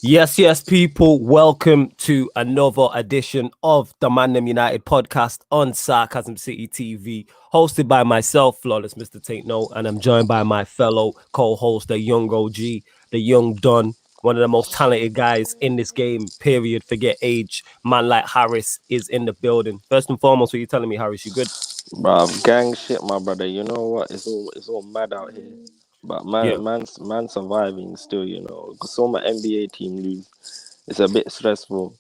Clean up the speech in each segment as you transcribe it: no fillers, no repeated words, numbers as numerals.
Yes, yes, people. Welcome to another edition of the ManDem United podcast on Sarcasm City TV, hosted by myself, Flawless Mr. Take Note, and I'm joined by my fellow co-host, the young OG, the young Don, one of the most talented guys in this game. Period. Forget age. Man like Harris is in the building. First and foremost, what are you telling me, Harris? You good? Bruv, gang shit, my brother. You know what? It's all mad out here. But Yeah. man surviving still. 'Cause saw my NBA team lose. It's a bit stressful.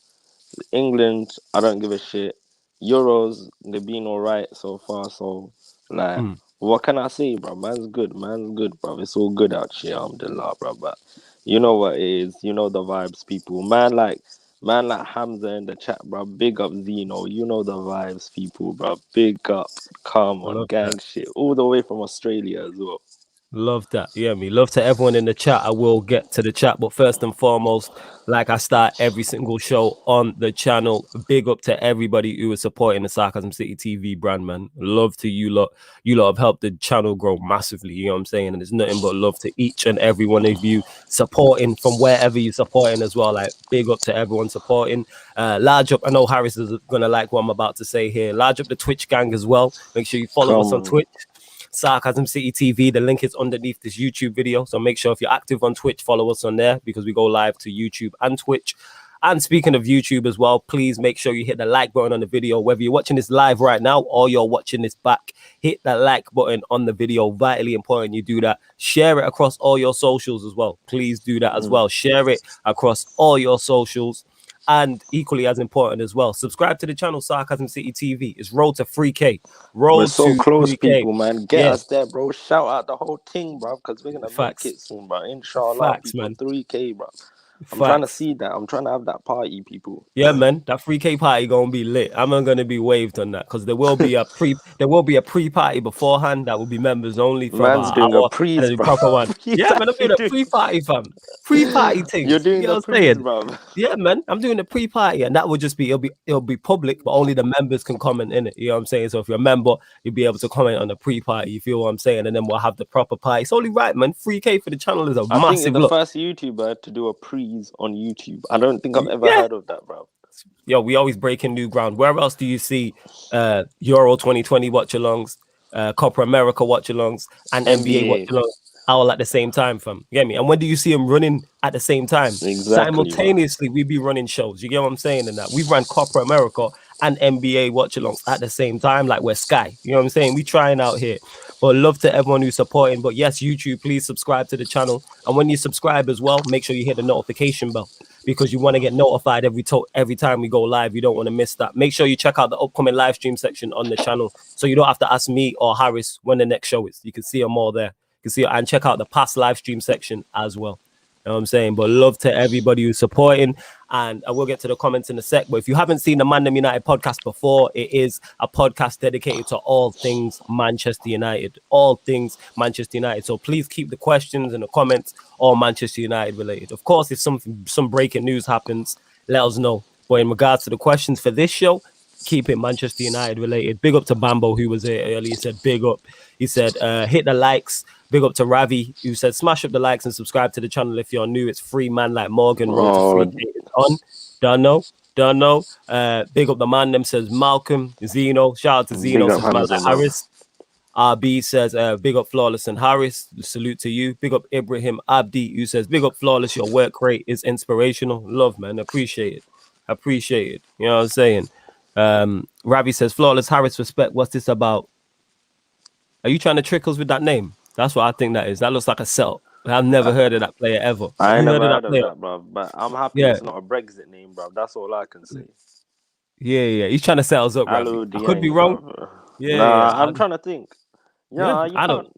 England, I don't give a shit. Euros, they've been alright so far. So like, Mm. what can I say, bro? Man's good, bro. It's all good out here, alhamdulillah, bro. But you know what it is. You know the vibes, people. Man like Hamza in the chat, bro. Big up Zeno. You know the vibes, people, bro. Big up. Come I on, love that. gang shit. All the way from Australia as well. Love that. Yeah, me. Love to everyone in the chat. I will get to the chat, but first and foremost, like I start every single show on the channel, big up to everybody who is supporting the Sarcasm City TV brand, man. Love to you lot. You lot have helped the channel grow massively. You know what I'm saying? And there's nothing but love to each and every one of you supporting from wherever you're supporting as well. Like, big up to everyone supporting. Large up. I know Harris is gonna like what I'm about to say here. Large up the Twitch gang as well. Make sure you follow us Come on on. Twitch. Sarcasm City TV. The link is underneath this YouTube video. So make sure if you're active on Twitch, follow us on there because we go live to YouTube and Twitch. And speaking of YouTube as well, please make sure you hit the like button on the video. Whether you're watching this live right now or you're watching this back, hit that like button on the video. Vitally important you do that. Share it across all your socials as well. Please do that as Mm. well. Share it across all your socials. And equally as important as well, subscribe to the channel Sarcasm City TV. It's road to 3K. We're Road so to close, 3K. people, man. Get Yeah, us there, bro. Shout out the whole thing, bro, because we're gonna make facts. it soon, bro. Inshallah, Facts, people. man. 3K, bro. I'm trying to Facts. see that. I'm trying to have that party, people. Yeah, man. That 3K party gonna be lit. I'm not gonna be waved on that because there will be a pre-party beforehand that will be members only for Man's about an doing a hour and prees, then the bro. proper one. He's Yeah, man, I'm actually doing a doing. pre-party, fam. Pre-party You're things. You doing get the what I'm saying? prees, bro. Yeah, man. I'm doing a pre-party, and that will just be it'll be public, but only the members can comment in it. You know what I'm saying? So if you're a member, you'll be able to comment on the pre-party. You feel what I'm saying? And then we'll have the proper party. It's only right, man. 3K for the channel is a I think you're massive the look. first YouTuber to do a prees on YouTube. I don't think I've ever Yeah. heard of that, bro. Yo, we always breaking new ground. Where else do you see Euro 2020 watch alongs, Copa America watch alongs, and NBA watch NBA. alongs all at the same time, fam? You get me? And when do you see them running at the same time? Exactly, bro. Simultaneously, we be running shows. You get what I'm saying? And that we've run Copa America and NBA watch alongs at the same time, like we're Sky. You know what I'm saying? We trying out here. But love to everyone who's supporting. But yes, YouTube, please subscribe to the channel. And when you subscribe as well, make sure you hit the notification bell because you want to get notified every time we go live. You don't want to miss that. Make sure you check out the upcoming live stream section on the channel so you don't have to ask me or Harris when the next show is. You can see them all there. You can see and check out the past live stream section as well. You know what I'm saying? But love to everybody who's supporting. And I will get to the comments in a sec. But if you haven't seen the ManDem United podcast before, it is a podcast dedicated to all things Manchester United. All things Manchester United. So please keep the questions and the comments all Manchester United related. Of course, if some breaking news happens, let us know. But in regards to the questions for this show, keep it Manchester United related. Big up to Bambo, who was here earlier. He said, big up. He said, hit the likes. Big up to Ravi, who said, smash up the likes and subscribe to the channel if you're new. It's free, man, like Morgan. Road to Oh, 3K is on. Don't know. Don't know. Big up the man. Them says Malcolm, Zeno. Shout out to big Zeno, up says man Hamza, like bro. Harris. RB says, big up Flawless and Harris. Salute to you. Big up Ibrahim Abdi, who says, big up Flawless. Your work rate is inspirational. Love, man. Appreciate it. Appreciate it. You know what I'm saying? Ravi says, Flawless Harris, respect. What's this about? Are you trying to trick us with that name? That's what I think that is. That looks like a setup. I've never heard of that player ever. Have I ain't you never heard of heard that of player? that, bro. But I'm happy Yeah. it's not a Brexit name, bro. That's all I can say. Yeah. He's trying to set us up, Ravi. Hello, I could be Dieng, wrong. bro. Yeah. Nah, I'm trying to think. Yeah. Yeah, you I don't. can't.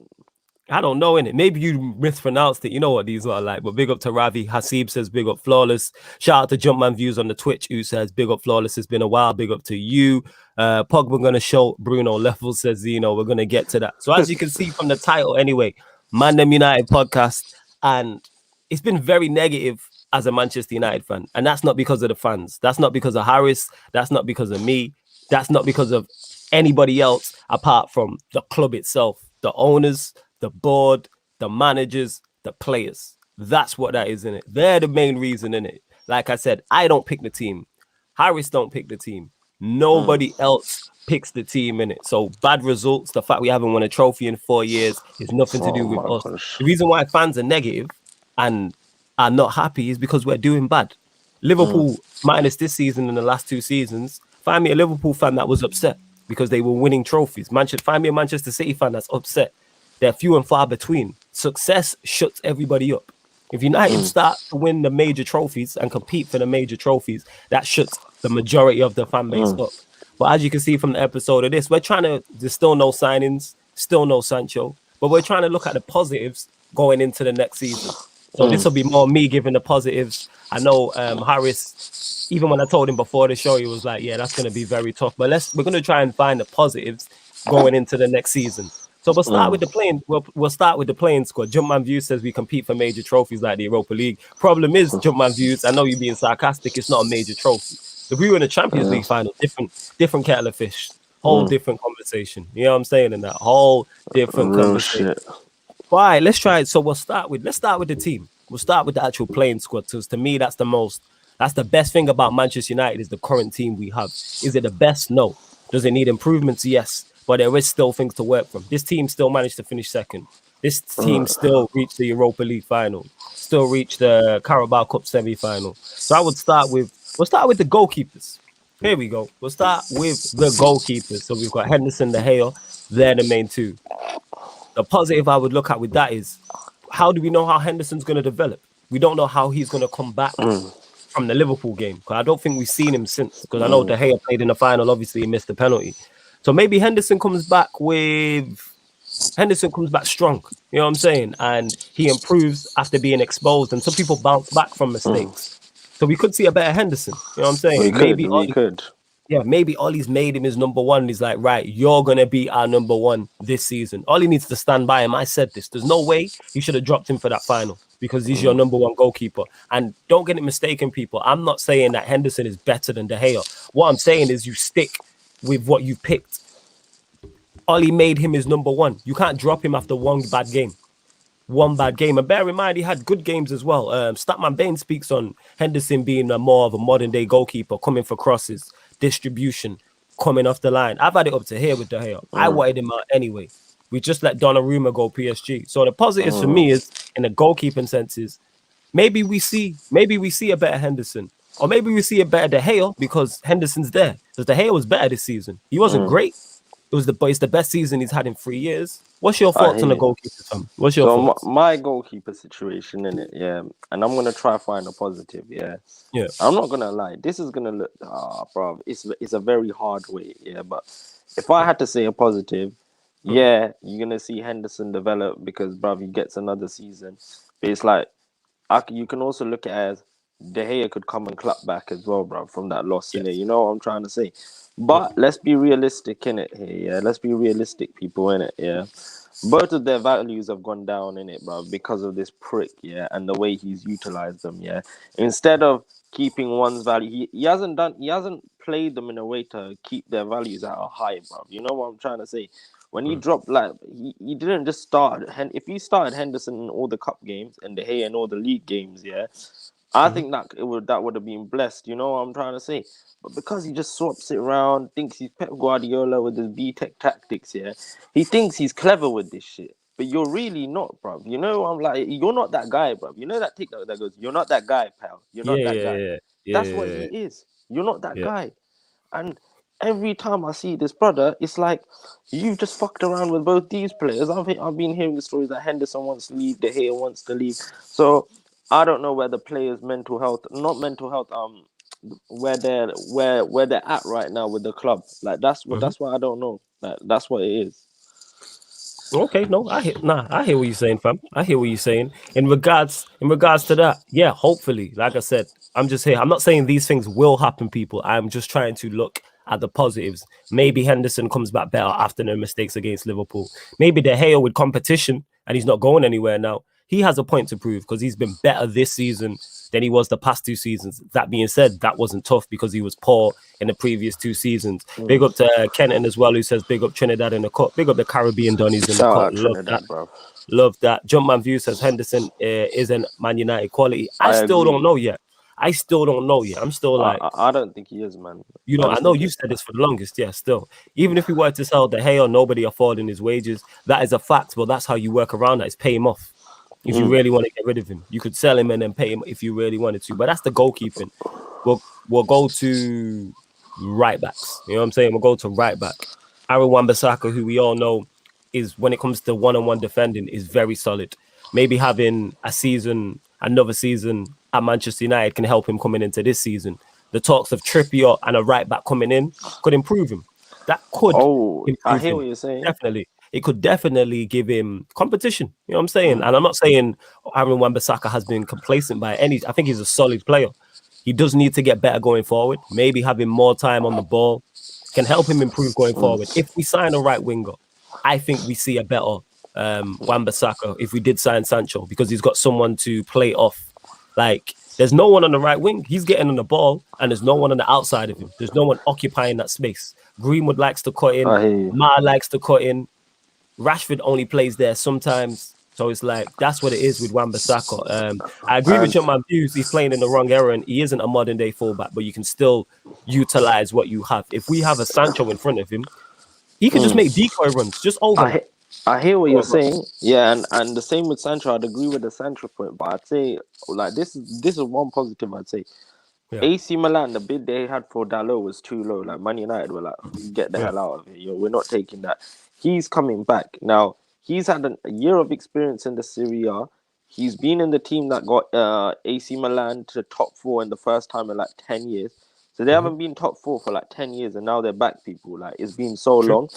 I don't know in it. Maybe you mispronounced it. You know what these are like. But big up to Ravi. Hasib says big up Flawless. Shout out to Jumpman Views on the Twitch who says big up Flawless. It's been a while. Big up to you. Pogba gonna show Bruno level says Zeno. We're gonna get to that. So as you can see from the title, anyway, ManDem United podcast, and it's been very negative as a Manchester United fan, and that's not because of the fans. That's not because of Harris. That's not because of me. That's not because of anybody else apart from the club itself, the owners, the board, the managers, the players. That's what that is in it. They're the main reason in it. Like I said, I don't pick the team. Harris don't pick the team. Nobody else picks the team in it. So bad results, the fact we haven't won a trophy in 4 years is nothing to Oh do with my us. gosh. The reason why fans are negative and are not happy is because we're doing bad. Liverpool minus this season and the last 2 seasons. Find me a Liverpool fan that was upset because they were winning trophies. Find me a Manchester City fan that's upset. They're few and far between. Success shuts everybody up. If United start to win the major trophies and compete for the major trophies, that shuts the majority of the fan base up. But as you can see from the episode of this, there's still no signings, still no Sancho, but we're trying to look at the positives going into the next season. So this will be more me giving the positives. I know Harris, even when I told him before the show, he was like, yeah, that's going to be very tough. But we're going to try and find the positives going into the next season. So we'll start with the playing. We'll start with the playing squad. Jumpman Views says we compete for major trophies like the Europa League. Problem is, Jumpman Views, I know you're being sarcastic. It's not a major trophy. If we were in a Champions League final, different kettle of fish, whole different conversation. You know what I'm saying? In that whole different Real conversation. shit. All right, let's try it. So let's start with the team. We'll start with the actual playing squad. Because to me, that's the best thing about Manchester United is the current team we have. Is it the best? No. Does it need improvements? Yes. But there is still things to work from. This team still managed to finish second. This team still reached the Europa League final. Still reached the Carabao Cup semi-final. So we'll start with the goalkeepers. Here we go. We'll start with the goalkeepers. So we've got Henderson, De Gea. They're the main two. The positive I would look at with that is, how do we know how Henderson's going to develop? We don't know how he's going to come back from the Liverpool game, because I don't think we've seen him since. Because I know De Gea played in the final. Obviously, he missed the penalty. So maybe Henderson comes back strong. You know what I'm saying? And he improves after being exposed. And some people bounce back from mistakes. So we could see a better Henderson. You know what I'm saying? We could. Yeah, maybe Ollie's made him his number one. He's like, right, you're going to be our number one this season. Ollie needs to stand by him. I said this. There's no way you should have dropped him for that final because he's your number one goalkeeper. And don't get it mistaken, people. I'm not saying that Henderson is better than De Gea. What I'm saying is you stick with what you picked. Ollie made him his number one. You can't drop him after one bad game. And bear in mind, he had good games as well. Statman Bain speaks on Henderson being more of a modern day goalkeeper, coming for crosses, distribution, coming off the line. I've had it up to here with De Gea. I wanted him out anyway. We just let Donnarumma go PSG. So the positives for me is, in the goalkeeping senses, maybe we see a better Henderson. Or maybe we see a better De Gea because Henderson's there. Because De Gea was better this season. He wasn't great. It's the best season he's had in 3 years. What's your thoughts on the goalkeeper, Tom? What's your thoughts? My goalkeeper situation in it, yeah, and I'm gonna try find a positive, yeah. Yeah. I'm not gonna lie. This is gonna look, bro. It's a very hard way, yeah. But if I had to say a positive, yeah, you're gonna see Henderson develop because, bro, he gets another season. But it's like, you can also look at it as De Gea could come and clap back as well, bro, from that loss in it. You know what I'm trying to say? But let's be realistic in it here, yeah. Let's be realistic, people, in it, yeah. Both of their values have gone down in it, bro, because of this prick, yeah, and the way he's utilized them, yeah. Instead of keeping one's value, he hasn't played them in a way to keep their values at a high, bro. You know what I'm trying to say? When he dropped, like, he didn't just start. If he started Henderson in all the cup games and De Gea in all the league games, yeah, I think that would have been blessed. You know what I'm trying to say? But because he just swaps it around, thinks he's Pep Guardiola with his B-Tech tactics, yeah, he thinks he's clever with this shit. But you're really not, bruv. You know, I'm like, you're not that guy, bruv. You know that TikTok that goes, you're not that guy, pal. You're not that guy. That's what he is. You're not that guy. And every time I see this brother, it's like, you've just fucked around with both these players. I've been hearing the stories that Henderson wants to leave, De Gea wants to leave. So I don't know where the players' where they're at right now with the club. Like that's what I don't know. Like that's what it is. Okay, no, I hear what you're saying, fam. I hear what you're saying. In regards to that, yeah, hopefully, like I said, I'm just here. I'm not saying these things will happen, people. I'm just trying to look at the positives. Maybe Henderson comes back better after no mistakes against Liverpool. Maybe De Gea with competition and he's not going anywhere now. He has a point to prove because he's been better this season than he was the past 2 seasons. That being said, that wasn't tough because he was poor in the previous 2 seasons. Big up to Kenton as well, who says big up Trinidad in the cut. Big up the Caribbean Donnies in the Shout cut. out Love Trinidad, that. bro. Love that. Jumpman View says Henderson isn't Man United quality. I still agree. don't know yet. I'm still like, I don't think he is, man. you know, I know you've said this for the longest. Yeah, still. Even if we were to sell the hey or nobody affording his wages, that is a fact. But that's how you work around that, is pay him off. If you really want to get rid of him, you could sell him and then pay him if you really wanted to. But that's the goalkeeping. We'll go to right backs. You know what I'm saying? We'll go to right back. Aaron Wan-Bissaka, who we all know is, when it comes to one-on-one defending, is very solid. Maybe having another season at Manchester United can help him coming into this season. The talks of Trippier and a right back coming in could improve him. That could improve I hear him. what you're saying. Definitely. It could definitely give him competition. You know what I'm saying? And I'm not saying Aaron Wan-Bissaka has been complacent by any. I think he's a solid player. He does need to get better going forward. Maybe having more time on the ball can help him improve going forward. If we sign a right winger, I think we see a better Wan-Bissaka if we did sign Sancho, because he's got someone to play off. Like, there's no one on the right wing. He's getting on the ball, and there's no one on the outside of him. There's no one occupying that space. Greenwood likes to cut in. Ma likes to cut in. Rashford only plays there sometimes. So it's like, that's what it is with Wan-Bissaka. I agree with my views. He's playing in the wrong era, and he isn't a modern day fullback, but you can still utilize what you have. If we have a Sancho in front of him, he can just make decoy runs, just over. I hear what you're saying. Yeah, and the same with Sancho. I'd agree with the Sancho point, but I'd say, like, this is one positive I'd say. Yeah. AC Milan, the bid they had for Dalot was too low. Like, Man United were like, get the hell out of here. We're not taking that. He's coming back. Now, he's had a year of experience in the Serie A. He's been in the team that got AC Milan to top 4 in the first time in like 10 years. So they haven't been top 4 for like 10 years, and now they're back, people. Like, it's been so long.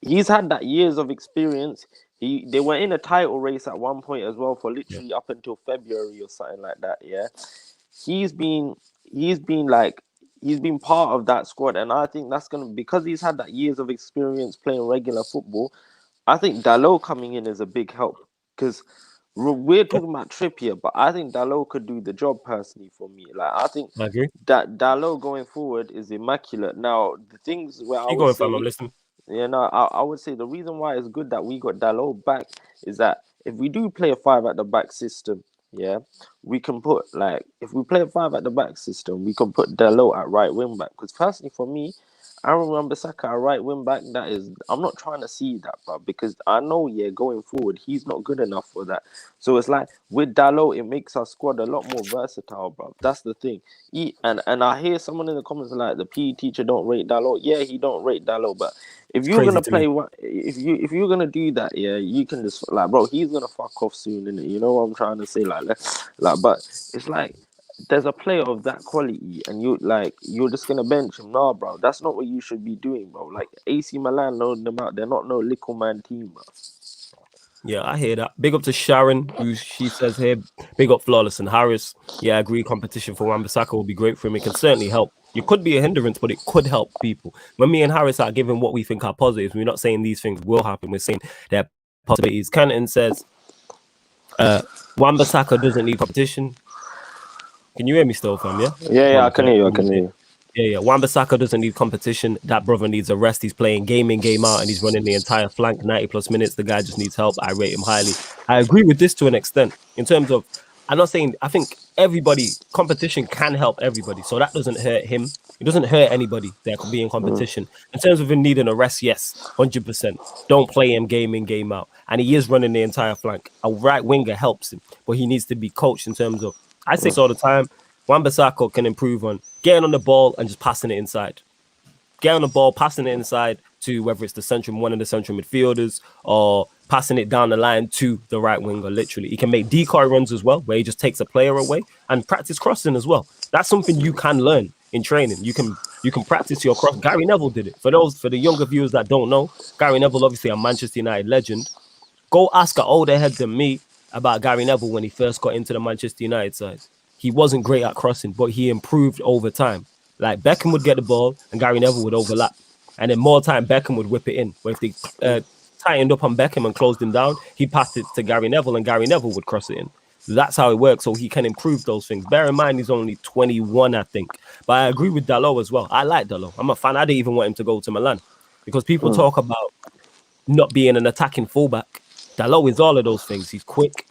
He's had that years of experience. They were in a title race at one point as well for literally up until February or something like that. Yeah, he's been part of that squad, and I think that's gonna, because he's had that years of experience playing regular football. I think Dalot coming in is a big help, because we're talking about Trippier, but I think Dalot could do the job personally for me. Like, I think that Dalot going forward is immaculate. Now, the things where I would say, I would say the reason why it's good that we got Dalot back is that if we do play a 5 at the back system, yeah, we can put, like, if we play a 5 at the back system, we can put Dalot at right wing back. Because personally, for me, Aaron Wan-Bissaka at right wing back, that is, I'm not trying to see that, bro, because I know, going forward, he's not good enough for that. So it's like, with Dalot, it makes our squad a lot more versatile, bro. That's the thing. And I hear someone in the comments like, the PE teacher don't rate Dalot. Yeah, he don't rate Dalot, but if you're gonna play, if you're gonna do that, you can just, like, bro, he's gonna fuck off soon, innit? You know what I'm trying to say, like, but it's like, there's a player of that quality, and you're just gonna bench him. Nah, bro, that's not what you should be doing, bro. Like, AC Milan know them out. They're not no little man team, bro. Yeah, I hear that. Big up to Sharon, who she says here, big up Flawless and Harris. Yeah, I agree. Competition for Wan-Bissaka will be great for him. It can certainly help. It could be a hindrance, but it could help people. When me and Harris are giving what we think are positives, we're not saying these things will happen. We're saying they're possibilities. Canton says, Wan-Bissaka doesn't need competition. Can you hear me still, fam? Yeah? Yeah, I can hear you. Yeah. Wan-Bissaka doesn't need competition. That brother needs a rest. He's playing game in, game out, and he's running the entire flank, 90+ minutes. The guy just needs help. I rate him highly. I agree with this to an extent. In terms of, I'm not saying, I think competition can help everybody. So that doesn't hurt him. It doesn't hurt anybody that could be in competition. In terms of him needing a rest, yes, 100%. Don't play him game in, game out. And he is running the entire flank. A right winger helps him, but he needs to be coached in terms of, I say this all the time, Wan-Bissaka can improve on getting on the ball and just passing it inside. Get on the ball, passing it inside to whether it's one of the central midfielders, or passing it down the line to the right winger, literally. He can make decoy runs as well, where he just takes a player away, and practice crossing as well. That's something you can learn in training. You can practice your cross. Gary Neville did it. For the younger viewers that don't know, Gary Neville, obviously a Manchester United legend. Go ask an older head than me about Gary Neville when he first got into the Manchester United side. He wasn't great at crossing, but he improved over time. Like, Beckham would get the ball and Gary Neville would overlap. And then more time, Beckham would whip it in. But if they tightened up on Beckham and closed him down, he passed it to Gary Neville and Gary Neville would cross it in. That's how it works. So he can improve those things. Bear in mind, he's only 21, I think. But I agree with Dalot as well. I like Dalot. I'm a fan. I didn't even want him to go to Milan because people Mm. talk about not being an attacking fullback. Dalot is all of those things. He's quick,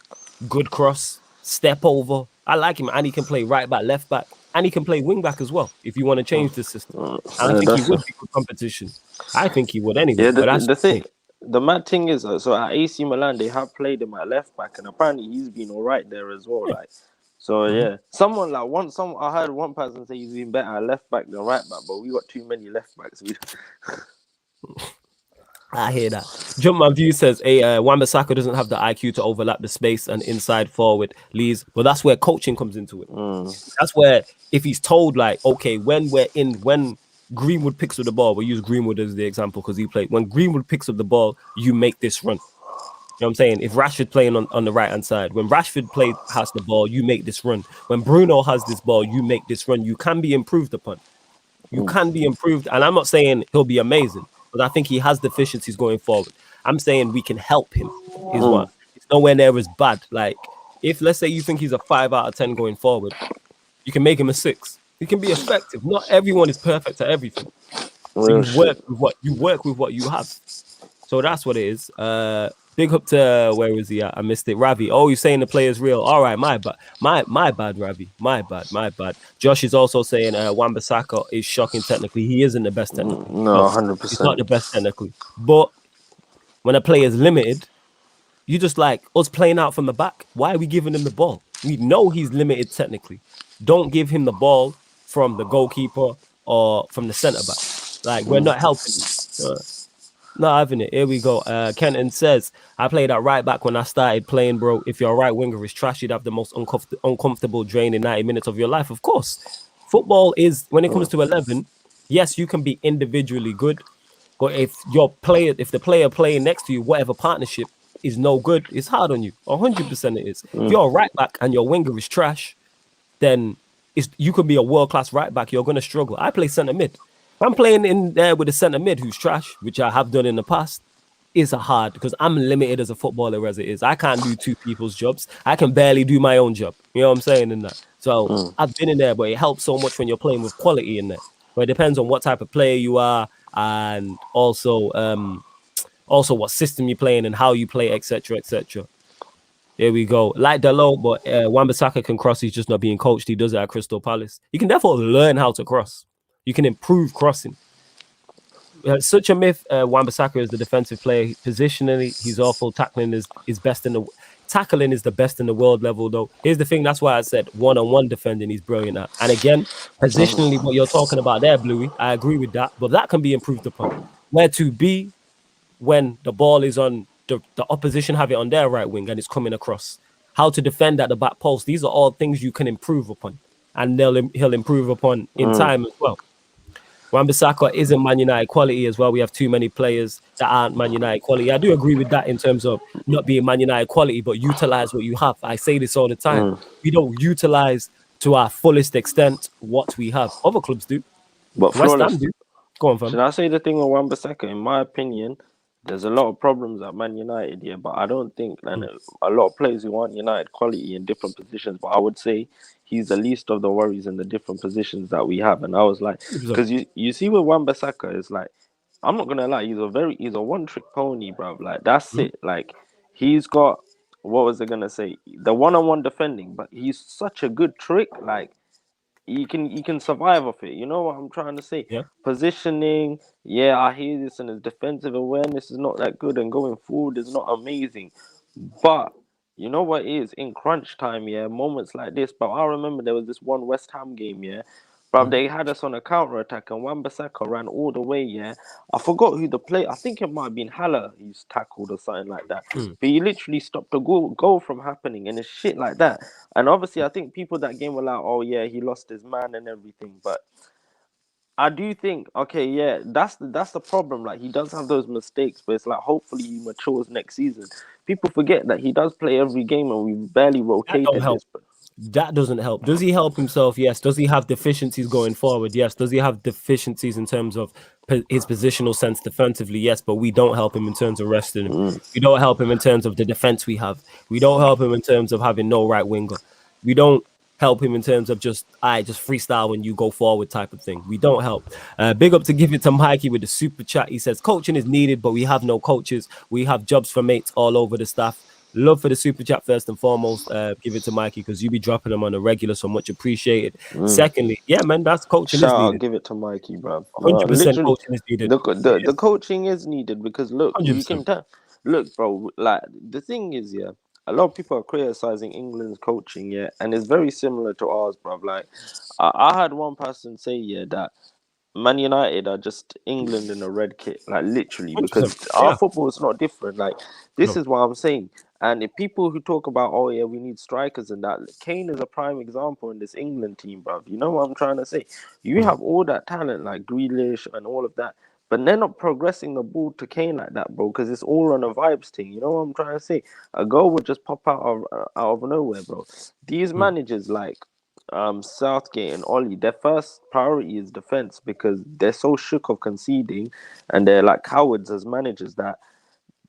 good cross, step over. I like him, and he can play right back, left back, and he can play wing back as well if you want to change the system. And I Yeah, think he that's would be good competition. I think he would anyway. yeah. But that's The thing, me. the mad thing is, so at AC Milan they have played him at left back, and apparently he's been all right there as well. Yeah. Like, so Mhm. yeah, someone like some I heard one person say he's been better at left back than right back, but we got too many left backs. I hear that. Jumpman View says, hey, Wan-Bissaka doesn't have the IQ to overlap the space and inside forward leads. But that's where coaching comes into it. That's where if he's told, like, okay, when Greenwood picks up the ball, we'll use Greenwood as the example because he played. When Greenwood picks up the ball, you make this run. You know what I'm saying? If Rashford playing on the right hand side, when Rashford has the ball, you make this run. When Bruno has this ball, you make this run. You can be improved upon. You can be improved. And I'm not saying he'll be amazing, but I think he has deficiencies going forward. I'm saying we can help him, is what it's nowhere near as bad. Like, if let's say you think he's a 5 out of 10 going forward, you can make him a 6. He can be effective. Not everyone is perfect at everything. So Real shit. you work with what you have. So that's what it is. Big up to where is he at? I missed it. Ravi. Oh, you're saying the player's real. All right, my bad. My bad, Ravi. My bad. Josh is also saying Wan-Bissaka is shocking technically. He isn't the best technically. No, No, he's not 100%. the best technically. But when a player is limited, you just like us playing out from the back. Why are we giving him the ball? We know he's limited technically. Don't give him the ball from the goalkeeper or from the centre back. Like, we're not helping him. Not having it. Here we go. Kenton says, I played at right back when I started playing, bro. If your right winger is trash, you'd have the most uncomfortable draining 90 minutes of your life. Of course. Football is, when it comes to 11, yes, you can be individually good. But if the player playing next to you, whatever partnership is no good, it's hard on you. 100% it is. If you're a right back and your winger is trash, then you could be a world-class right back. You're going to struggle. I play centre mid. If I'm playing in there with a centre mid who's trash, which I have done in the past, it's a hard because I'm limited as a footballer as it is. I can't do two people's jobs. I can barely do my own job. You know what I'm saying in that? So I've been in there, but it helps so much when you're playing with quality in there. But it depends on what type of player you are and also what system you're playing and how you play, etc., etc. There we go. Like Dalot, but Wan-Bissaka can cross. He's just not being coached. He does it at Crystal Palace. You can therefore learn how to cross. You can improve crossing. Such a myth. Wan-Bissaka is the defensive player. Positionally, he's awful. Tackling is best in the tackling is the best in the world level. Though here's the thing. That's why I said one-on-one defending. He's brilliant at. And again, positionally, what you're talking about there, Bluey, I agree with that. But that can be improved upon. Where to be when the ball is on the opposition have it on their right wing and it's coming across. How to defend at the back post. These are all things you can improve upon, and he'll improve upon in time as well. Wan-Bissaka isn't Man United quality as well. We have too many players that aren't Man United quality. I do agree with that in terms of not being Man United quality, but utilize what you have. I say this all the time. We don't utilize to our fullest extent what we have. Other clubs do. But West Ham flawless. do. Go on, fam. Should I say the thing with Wan-Bissaka? In my opinion, there's a lot of problems at Man United, yeah, but I don't think, and a lot of players who aren't United quality in different positions, but I would say he's the least of the worries in the different positions that we have. And I was like, because you see with Wan-Bissaka, it's like, I'm not gonna lie, he's a one-trick pony, bro. Like, that's it. Like, he's got, what was I gonna say? The one-on-one defending, but he's such a good trick, like, you can survive off it. You know what I'm trying to say? Yeah. Positioning, yeah, I hear this, and his defensive awareness is not that good, and going forward is not amazing. But you know what is in crunch time, yeah, moments like this. But I remember there was this one West Ham game, yeah. But they had us on a counter attack, and Wan-Bissaka ran all the way. Yeah, I forgot who the play. I think it might have been Haller who's tackled or something like that. But he literally stopped the goal from happening, and it's shit like that. And obviously, I think people that game were like, "Oh yeah, he lost his man and everything." But I do think, okay, yeah, that's the problem. Like, he does have those mistakes, but it's like hopefully he matures next season. People forget that he does play every game, and we barely That don't rotated help. this. That doesn't help. Does he help himself? Yes. Does he have deficiencies going forward? Yes. Does he have deficiencies in terms of his positional sense defensively? Yes. But we don't help him in terms of resting him. Mm, We don't help him in terms of the defense we have. We don't help him in terms of having no right winger. We don't help him in terms of just freestyle when you go forward type of thing. We don't help. Big up to give it to Mikey with the super chat. He says coaching is needed, but we have no coaches. We have jobs for mates all over the staff. Love for the super chat first and foremost. Give it to Mikey because you be dropping them on a regular, so much appreciated. mm. Secondly, yeah, man, that's coaching is Shout out, needed. give it to Mikey, bruv. No, 100% literally, coaching is needed. the coaching is needed because look, you can 100%. tell. Look, bro, like the thing is, yeah, a lot of people are criticizing England's coaching, yeah, and it's very similar to ours, bruv. Like, I had one person say, yeah, that Man United are just England in a red kit, like literally, because 100%. our Yeah. football is not different. Like, this No. is what I'm saying. And if people who talk about, oh yeah, we need strikers and that, Kane is a prime example in this England team, bruv. You know what I'm trying to say? You Mm. have all that talent, like Grealish and all of that, but they're not progressing the ball to Kane like that, bro, because it's all on a vibes thing. You know what I'm trying to say? A goal would just pop out of nowhere, bro. These Mm. managers, like Southgate and Ollie, their first priority is defense because they're so shook of conceding, and they're like cowards as managers that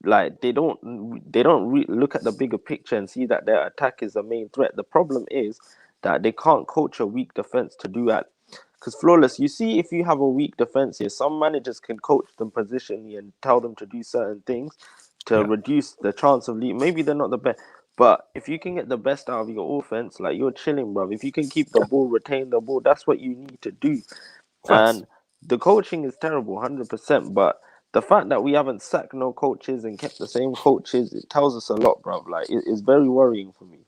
like they don't look at the bigger picture and see that their attack is the main threat. The problem is that they can't coach a weak defense to do that. Because flawless, you see, if you have a weak defense here, some managers can coach them positionally and tell them to do certain things to Yeah. reduce the chance of lead. Maybe they're not the best, but if you can get the best out of your offense, like you're chilling, bro. If you can keep the ball, retain the ball, that's what you need to do. Facts. And the coaching is terrible, 100%. But the fact that we haven't sacked no coaches and kept the same coaches, it tells us a lot, bro. Like it's very worrying for me.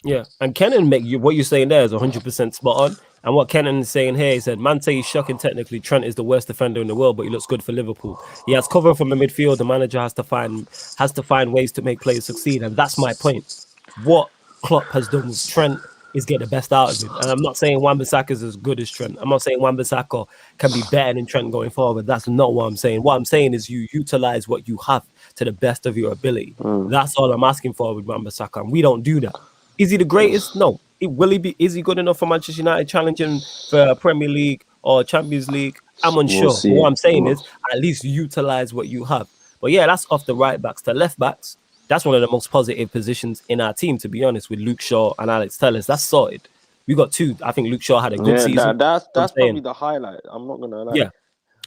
Yeah, and Kenan make you what you're saying there is 100% spot on. And what Kenan is saying here, he said, "Man, say he's shocking. Technically, Trent is the worst defender in the world, but he looks good for Liverpool. He has cover from the midfield. The manager has to find ways to make players succeed, and that's my point. What Klopp has done with Trent is get the best out of him. And I'm not saying Wan-Bissaka is as good as Trent. I'm not saying Wan-Bissaka can be better than Trent going forward. That's not what I'm saying. What I'm saying is you utilize what you have to the best of your ability. Mm. That's all I'm asking for with Wan-Bissaka, and we don't do that. Is he the greatest? No. Will he be? Is he good enough for Manchester United challenging for a Premier League or Champions League? I'm We'll unsure. But what see. I'm saying is, at least utilize what you have. But yeah, that's off the right backs to left backs. That's one of the most positive positions in our team, to be honest, with Luke Shaw and Alex Telles. That's sorted. We got two. I think Luke Shaw had a good Yeah, season. that's I'm probably saying, the highlight. I'm not gonna lie. yeah,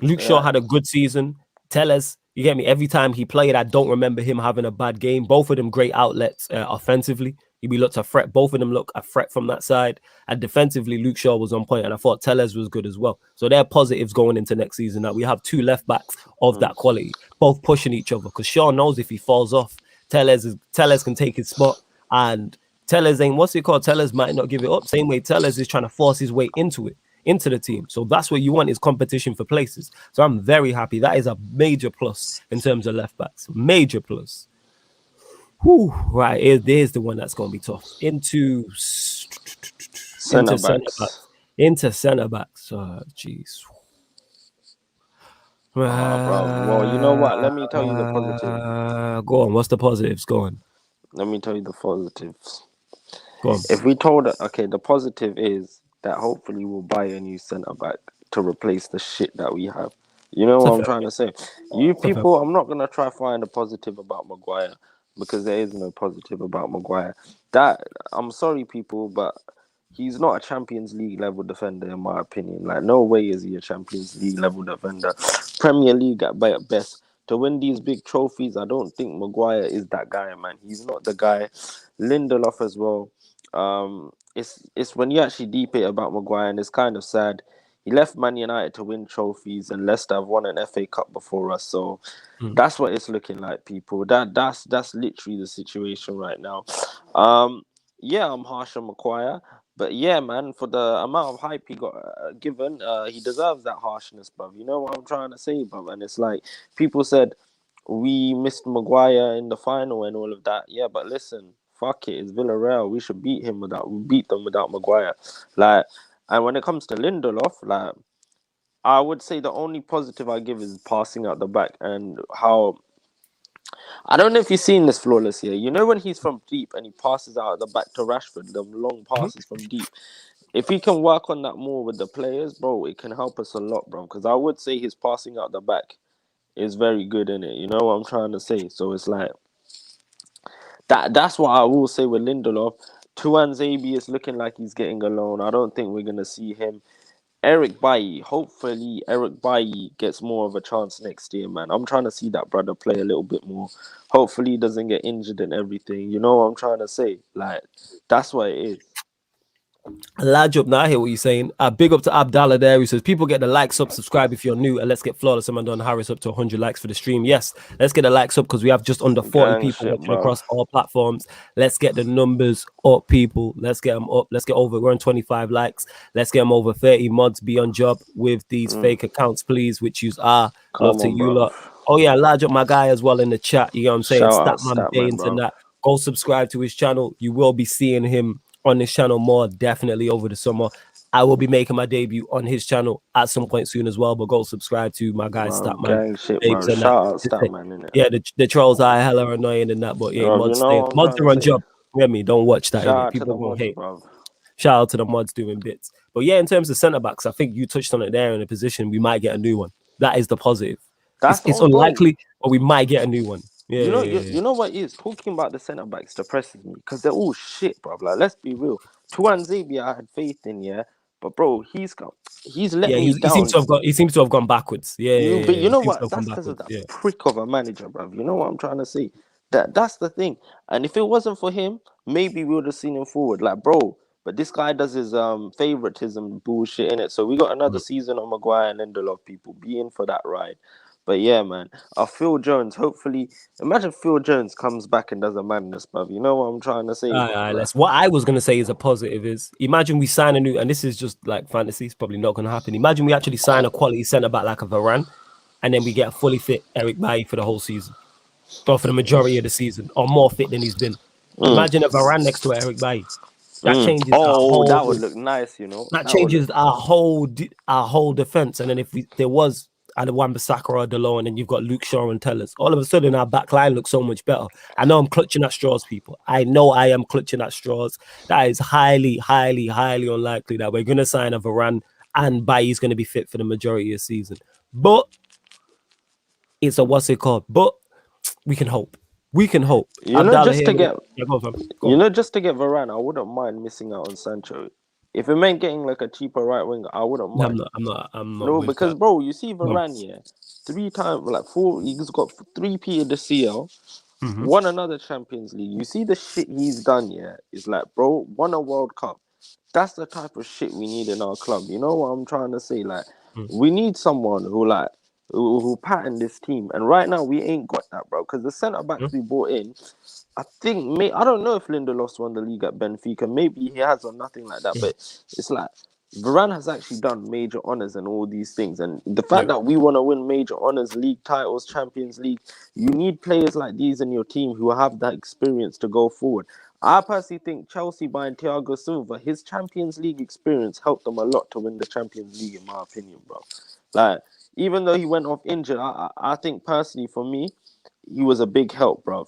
Luke Shaw Yeah. had a good season. Tellers, you get me? Every time he played, I don't remember him having a bad game. Both of them great outlets offensively. He looked a threat. Both of them look a threat from that side. And defensively, Luke Shaw was on point, and I thought Tellers was good as well. So they're positives going into next season. That we have two left backs of Mm. that quality, both pushing each other. Because Shaw knows if he falls off, Tellers can take his spot, and Tellers ain't what's it called. Tellers might not give it up. Same way Tellers is trying to force his way into it into the team. So that's what you want is competition for places. So I'm very happy. That is a major plus in terms of left backs. Major plus. Whew, right, there's the one that's going to be tough. Centre Into center backs. backs. Into center backs. Oh, jeez. Ah, bro. Well, you know what? Let me tell you the positive. Go on. What's the positives? Go on. Let me tell you the positives. Go on. If we told it, okay, the positive is that hopefully we'll buy a new centre back to replace the shit that we have. You know It's what a I'm fair trying point. to say? You It's a fair people, I'm not gonna try find a positive about Maguire because there is no positive about Maguire. That I'm sorry, people, but he's not a Champions League level defender in my opinion. Like no way is he a Champions League level defender. Premier League at best. To win these big trophies, I don't think Maguire is that guy, man. He's not the guy. Lindelof as well. It's when you actually deep it about Maguire, and it's kind of sad. He left Man United to win trophies, and Leicester have won an FA Cup before us. So point. that's what it's looking like, people. That's literally the situation right now. Um, yeah, I'm harsh on Maguire, but yeah, man, for the amount of hype he got given, he deserves that harshness, bruv. You know what I'm trying to say, bruv? And it's like people said we missed Maguire in the final and all of that. Yeah, but listen, fuck it, it's Villarreal. We beat them without Maguire. Like, and when it comes to Lindelof, like I would say the only positive I give is passing out the back and how I don't know if you've seen this flawless here. You know when he's from deep and he passes out at the back to Rashford, the long Mhm. passes from deep. If he can work on that more with the players, bro, it can help us a lot, bro. Because I would say his passing out the back is very good in it. You know what I'm trying to say? So it's like that's what I will say with Lindelof. Tuan Zabi is looking like he's getting a loan. I don't think we're gonna see him. Eric Bailly, hopefully Eric Bailly gets more of a chance next year, man. I'm trying to see that brother play a little bit more. Hopefully he doesn't get injured and everything. You know what I'm trying to say? Like, that's what it is. Large up now. I hear what you're saying. Big up to Abdallah there who says, people get the likes up, subscribe if you're new, and let's get Flawless and Don Harris up to 100 likes for the stream. Yes, let's get the likes up because we have just under 40 Gang people shit, watching bro. across all platforms. Let's get the numbers up, people. Let's get them up. Let's get over. We're on 25 likes. Let's get them over 30 mods. Be on job with these fake accounts, please, which use are. Love Come to on, you bro. lot. Oh, yeah, large up my guy as well in the chat. You know what I'm saying? Shout out Statman Statman, Baines and bro. that. Go subscribe to his channel. You will be seeing him on this channel more definitely over the summer. I will be making my debut on his channel at some point soon as well. But go subscribe to my guy Statman Gang shit, Babes bro. and that. Shout out Statman, innit? Yeah, the trolls are hella annoying and that, but yeah, Bro, you mods know stay. what I'm Mods trying are to on say? job. Hear me? Don't watch that in Shout it. out to the People gonna mods, hate. bro. Shout out to the mods doing bits. But yeah, in terms of centre backs, I think you touched on it there in a position. We might get a new one. That is the positive. That's It's on, bro. unlikely, but we might get a new one. Yeah, You know, yeah, you, yeah. you know what is talking about the centre backs depresses me because they're all shit, bro. Like, let's be real. Tuan Zabia, I had faith in, yeah, but bro, he's let Yeah, me he seems down. to have got. He seems to have gone backwards. Yeah, yeah, But yeah. you He know seems to what? have gone That's because of backwards. that Yeah. prick of a manager, bro. You know what I'm trying to say? That's the thing. And if it wasn't for him, maybe we would have seen him forward. Like, bro, but this guy does his favoritism bullshit in it. So we got another season of Maguire and Lindelof, people. Be in for that ride. But yeah, man. Phil Jones, hopefully, imagine Phil Jones comes back and does a madness, bruv. You know what I'm trying to say, bro? Like, What I was gonna say is a positive is imagine we sign a new, and this is just like fantasy, it's probably not gonna happen. Imagine we actually sign a quality centre back like a Varane, and then we get a fully fit Eric Bailly for the whole season, or for the majority of the season, or more fit than he's been. Imagine a Varane next to Eric Bailly. That changes our oh, whole. that would look nice, you know? That That would look. changes our whole defense. And then if there was Wan-Bissaka or Delon, and then you've got Luke Shaw and Tellers, all of a sudden our back line looks so much better. I know I'm clutching at straws, people. I know I am clutching at straws. That is highly, highly, highly unlikely that we're going to sign a Varane and Bailly's going to be fit for the majority of the season. But it's a what's it called? But we can hope. We can hope. You know, Abdallah just here. to get Yeah, go on, fam. Go You on. know, just to get Varane, I wouldn't mind missing out on Sancho. If it meant getting like a cheaper right winger, I wouldn't I'm mind. not. I'm not. I'm not No, with because that. bro, you see Go on. Varane, yeah, 3 times, like four, he's got 3P in the CL, Mhm. won another Champions League. You see the shit he's done, yeah, is like, bro, won a World Cup. That's the type of shit we need in our club. You know what I'm trying to say? Like, we need someone who pattern this team. And right now we ain't got that, bro. Because the centre backs we brought in, I think, I don't know if Lindelof won the league at Benfica. Maybe he has or nothing like that. But it's like Varane has actually done major honours and all these things. And the fact Yeah. that we want to win major honours, league titles, Champions League, you need players like these in your team who have that experience to go forward. I personally think Chelsea buying Thiago Silva, his Champions League experience helped them a lot to win the Champions League, in my opinion, bro. Like, even though he went off injured, I think personally for me, he was a big help, bro.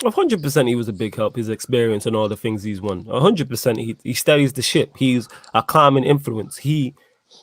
100% he was a big help, his experience and all the things he's won. 100% he steadies the ship. He's a calming influence. He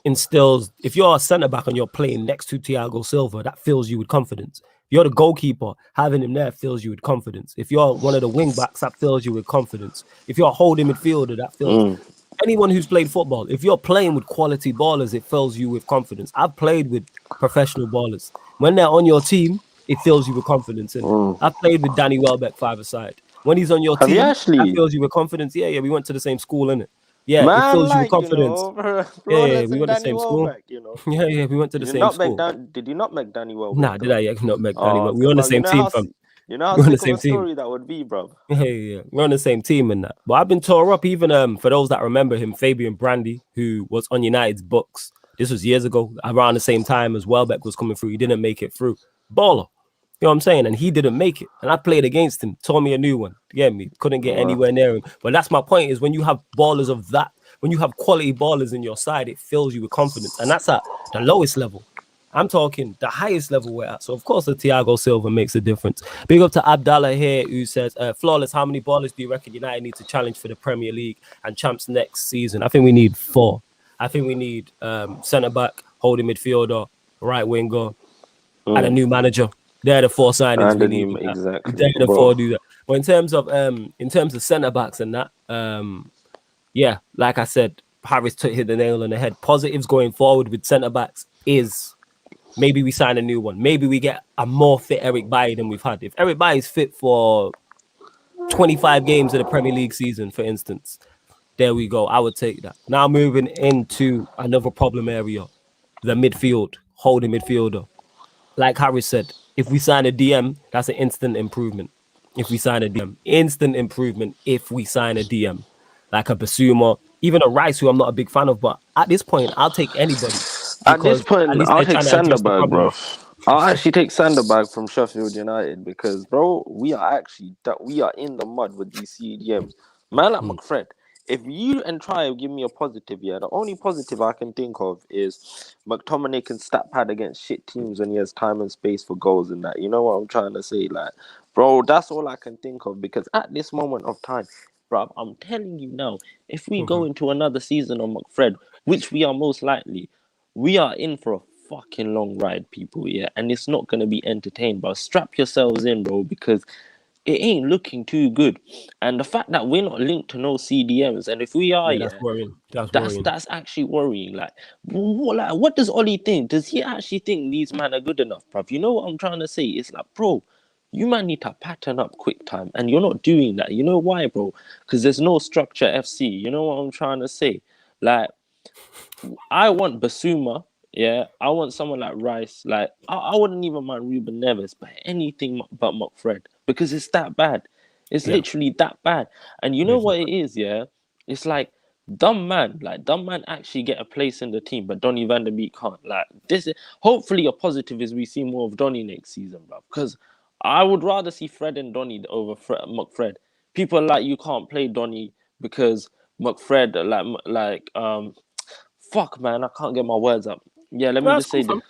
instills, if you're a centre back and you're playing next to Thiago Silva, that fills you with confidence. If you're the goalkeeper, having him there fills you with confidence. If you're one of the wing backs, that fills you with confidence. If you're a holding midfielder, that fills anyone who's played football. If you're playing with quality ballers, it fills you with confidence. I've played with professional ballers. When they're on your team, it fills you with confidence in it. I've played with Danny Welbeck 5-a-side. When he's on your Have you team, that actually? fills you with confidence. Yeah, we went to the same school, innit? Yeah, it Man, fills you with like, confidence. Yeah, Flawless we and went to the Danny same school. Welbeck, you know. Yeah, we went to the same school. Did you not make Danny Welbeck Nah, did though? I? Yeah, not make Danny, Oh, but we were okay, on the bro. same team, fam. You know how We were on the sick of same a team. story that would be, bro. Yeah. We're on the same team and that. But I've been tore up even for those that remember him, Fabian Brandy, who was on United's books. This was years ago, around the same time as Welbeck was coming through. He didn't make it through. Baller. You know what I'm saying? And he didn't make it. And I played against him, tore me a new one. You get me? Couldn't get anywhere near him. But that's my point, is when you have ballers of that, when you have quality ballers in your side, it fills you with confidence. And that's at the lowest level. I'm talking the highest level we're at. So of course the Thiago Silva makes a difference. Big up to Abdallah here who says, Flawless, how many ballers do you reckon United need to challenge for the Premier League and champs next season? I think we need 4. I think we need centre-back, holding midfielder, right winger, and a new manager. They're the 4 signings And we the need. new, exactly, They're the 4 bro. do that. But in terms of centre-backs and that, yeah, like I said, Harris hit the nail on the head. Positives going forward with centre-backs is maybe we sign a new one. Maybe we get a more fit Eric Bailly than we've had. If Eric Bailly is fit for 25 games of the Premier League season, for instance, there we go. I would take that. Now moving into another problem area, the midfield, holding midfielder. Like Harris said, if we sign a DM, that's an instant improvement. If we sign a DM, instant improvement. If we sign a DM, like a Basuma, even a Rice, who I'm not a big fan of, but at this point, I'll take anybody At this because at point, least I'll they're take trying to address the Sanderberg, bro. problem. I'll actually take Sanderberg from Sheffield United because, bro, we are in the mud with these CDMs. Man like McFred, if you and try to give me a positive, yeah, the only positive I can think of is McTominay can stat pad against shit teams when he has time and space for goals and that. You know what I'm trying to say? Like, bro, that's all I can think of because at this moment of time, bro, I'm telling you now, if we go into another season on McFred, which we are most likely, we are in for a fucking long ride, people, yeah, and it's not gonna be entertained. But strap yourselves in, bro, because it ain't looking too good. And the fact that we're not linked to no CDMs, and if we are, Yeah, that's yeah, worrying. That's that's worrying. that's actually worrying. What does Ollie think? Does he actually think these men are good enough, bruv? You know what I'm trying to say? It's like, bro, you man need to pattern up quick time, and you're not doing that. You know why, bro? Because there's no structure FC. You know what I'm trying to say? Like, I want Basuma. Yeah, I want someone like Rice. Like, I wouldn't even mind Ruben Neves, but anything but McFred because it's that bad. It's Yeah. literally that bad. And you know Yes. what it is? Yeah, it's like dumb man actually get a place in the team, but Donny van der Beek can't. Like this. Hopefully, a positive is we see more of Donny next season, bro. Because I would rather see Fred and Donny over McFred. People are like you can't play Donny because McFred fuck, man, I can't get my words up. Yeah, let me That's just cool, say that fam.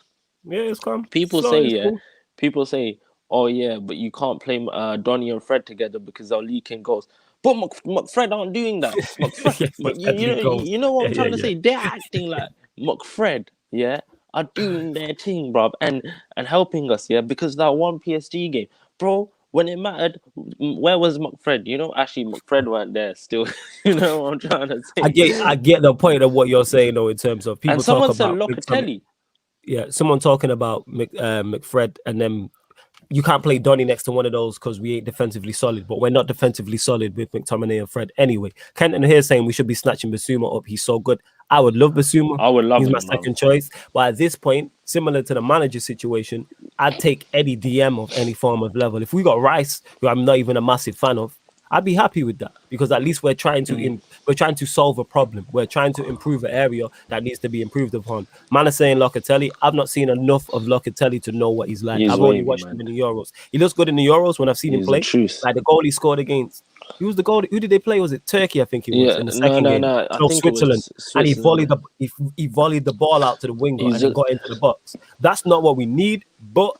Yeah, it's calm. people Slow, say, it's yeah, cool. people say, oh yeah, but you can't play Donny and Fred together because they'll leak in goals. But McFred aren't doing that. McFred, Yeah, but but deadly goals. you know what Yeah, I'm yeah, trying to yeah. say? They're acting like McFred, yeah, are doing their thing, bro, and helping us, yeah, because that one PSG game, bro. When it mattered, where was McFred? You know, actually, McFred weren't there still. You know what I'm trying to say? I get the point of what you're saying though, in terms of And people talk someone said about Locatelli. yeah, someone talking about McFred, and then you can't play Donny next to one of those because we ain't defensively solid, but we're not defensively solid with McTominay and Fred anyway. Kenton here saying we should be snatching Basuma up. He's so good. I would love Basuma. I would love He's my him, bro. second choice. But at this point, similar to the manager situation, I'd take any DM of any form of level. If we got Rice, who I'm not even a massive fan of, I'd be happy with that because at least we're trying to solve a problem. We're trying to improve an area that needs to be improved upon. Man is saying Locatelli. I've not seen enough of Locatelli to know what he's like. He's I've only wavy, watched him man. in the Euros. He looks good in the Euros when I've seen him He's the play. truth. Like the goal he scored against. Who was the goal? Who did they play? Was it Turkey? I think it was Yeah, in the no, second no, game. no. I No, think it Switzerland. was And Switzerland. he volleyed the ball out to the winger He's and then a, got into the box. That's not what we need, but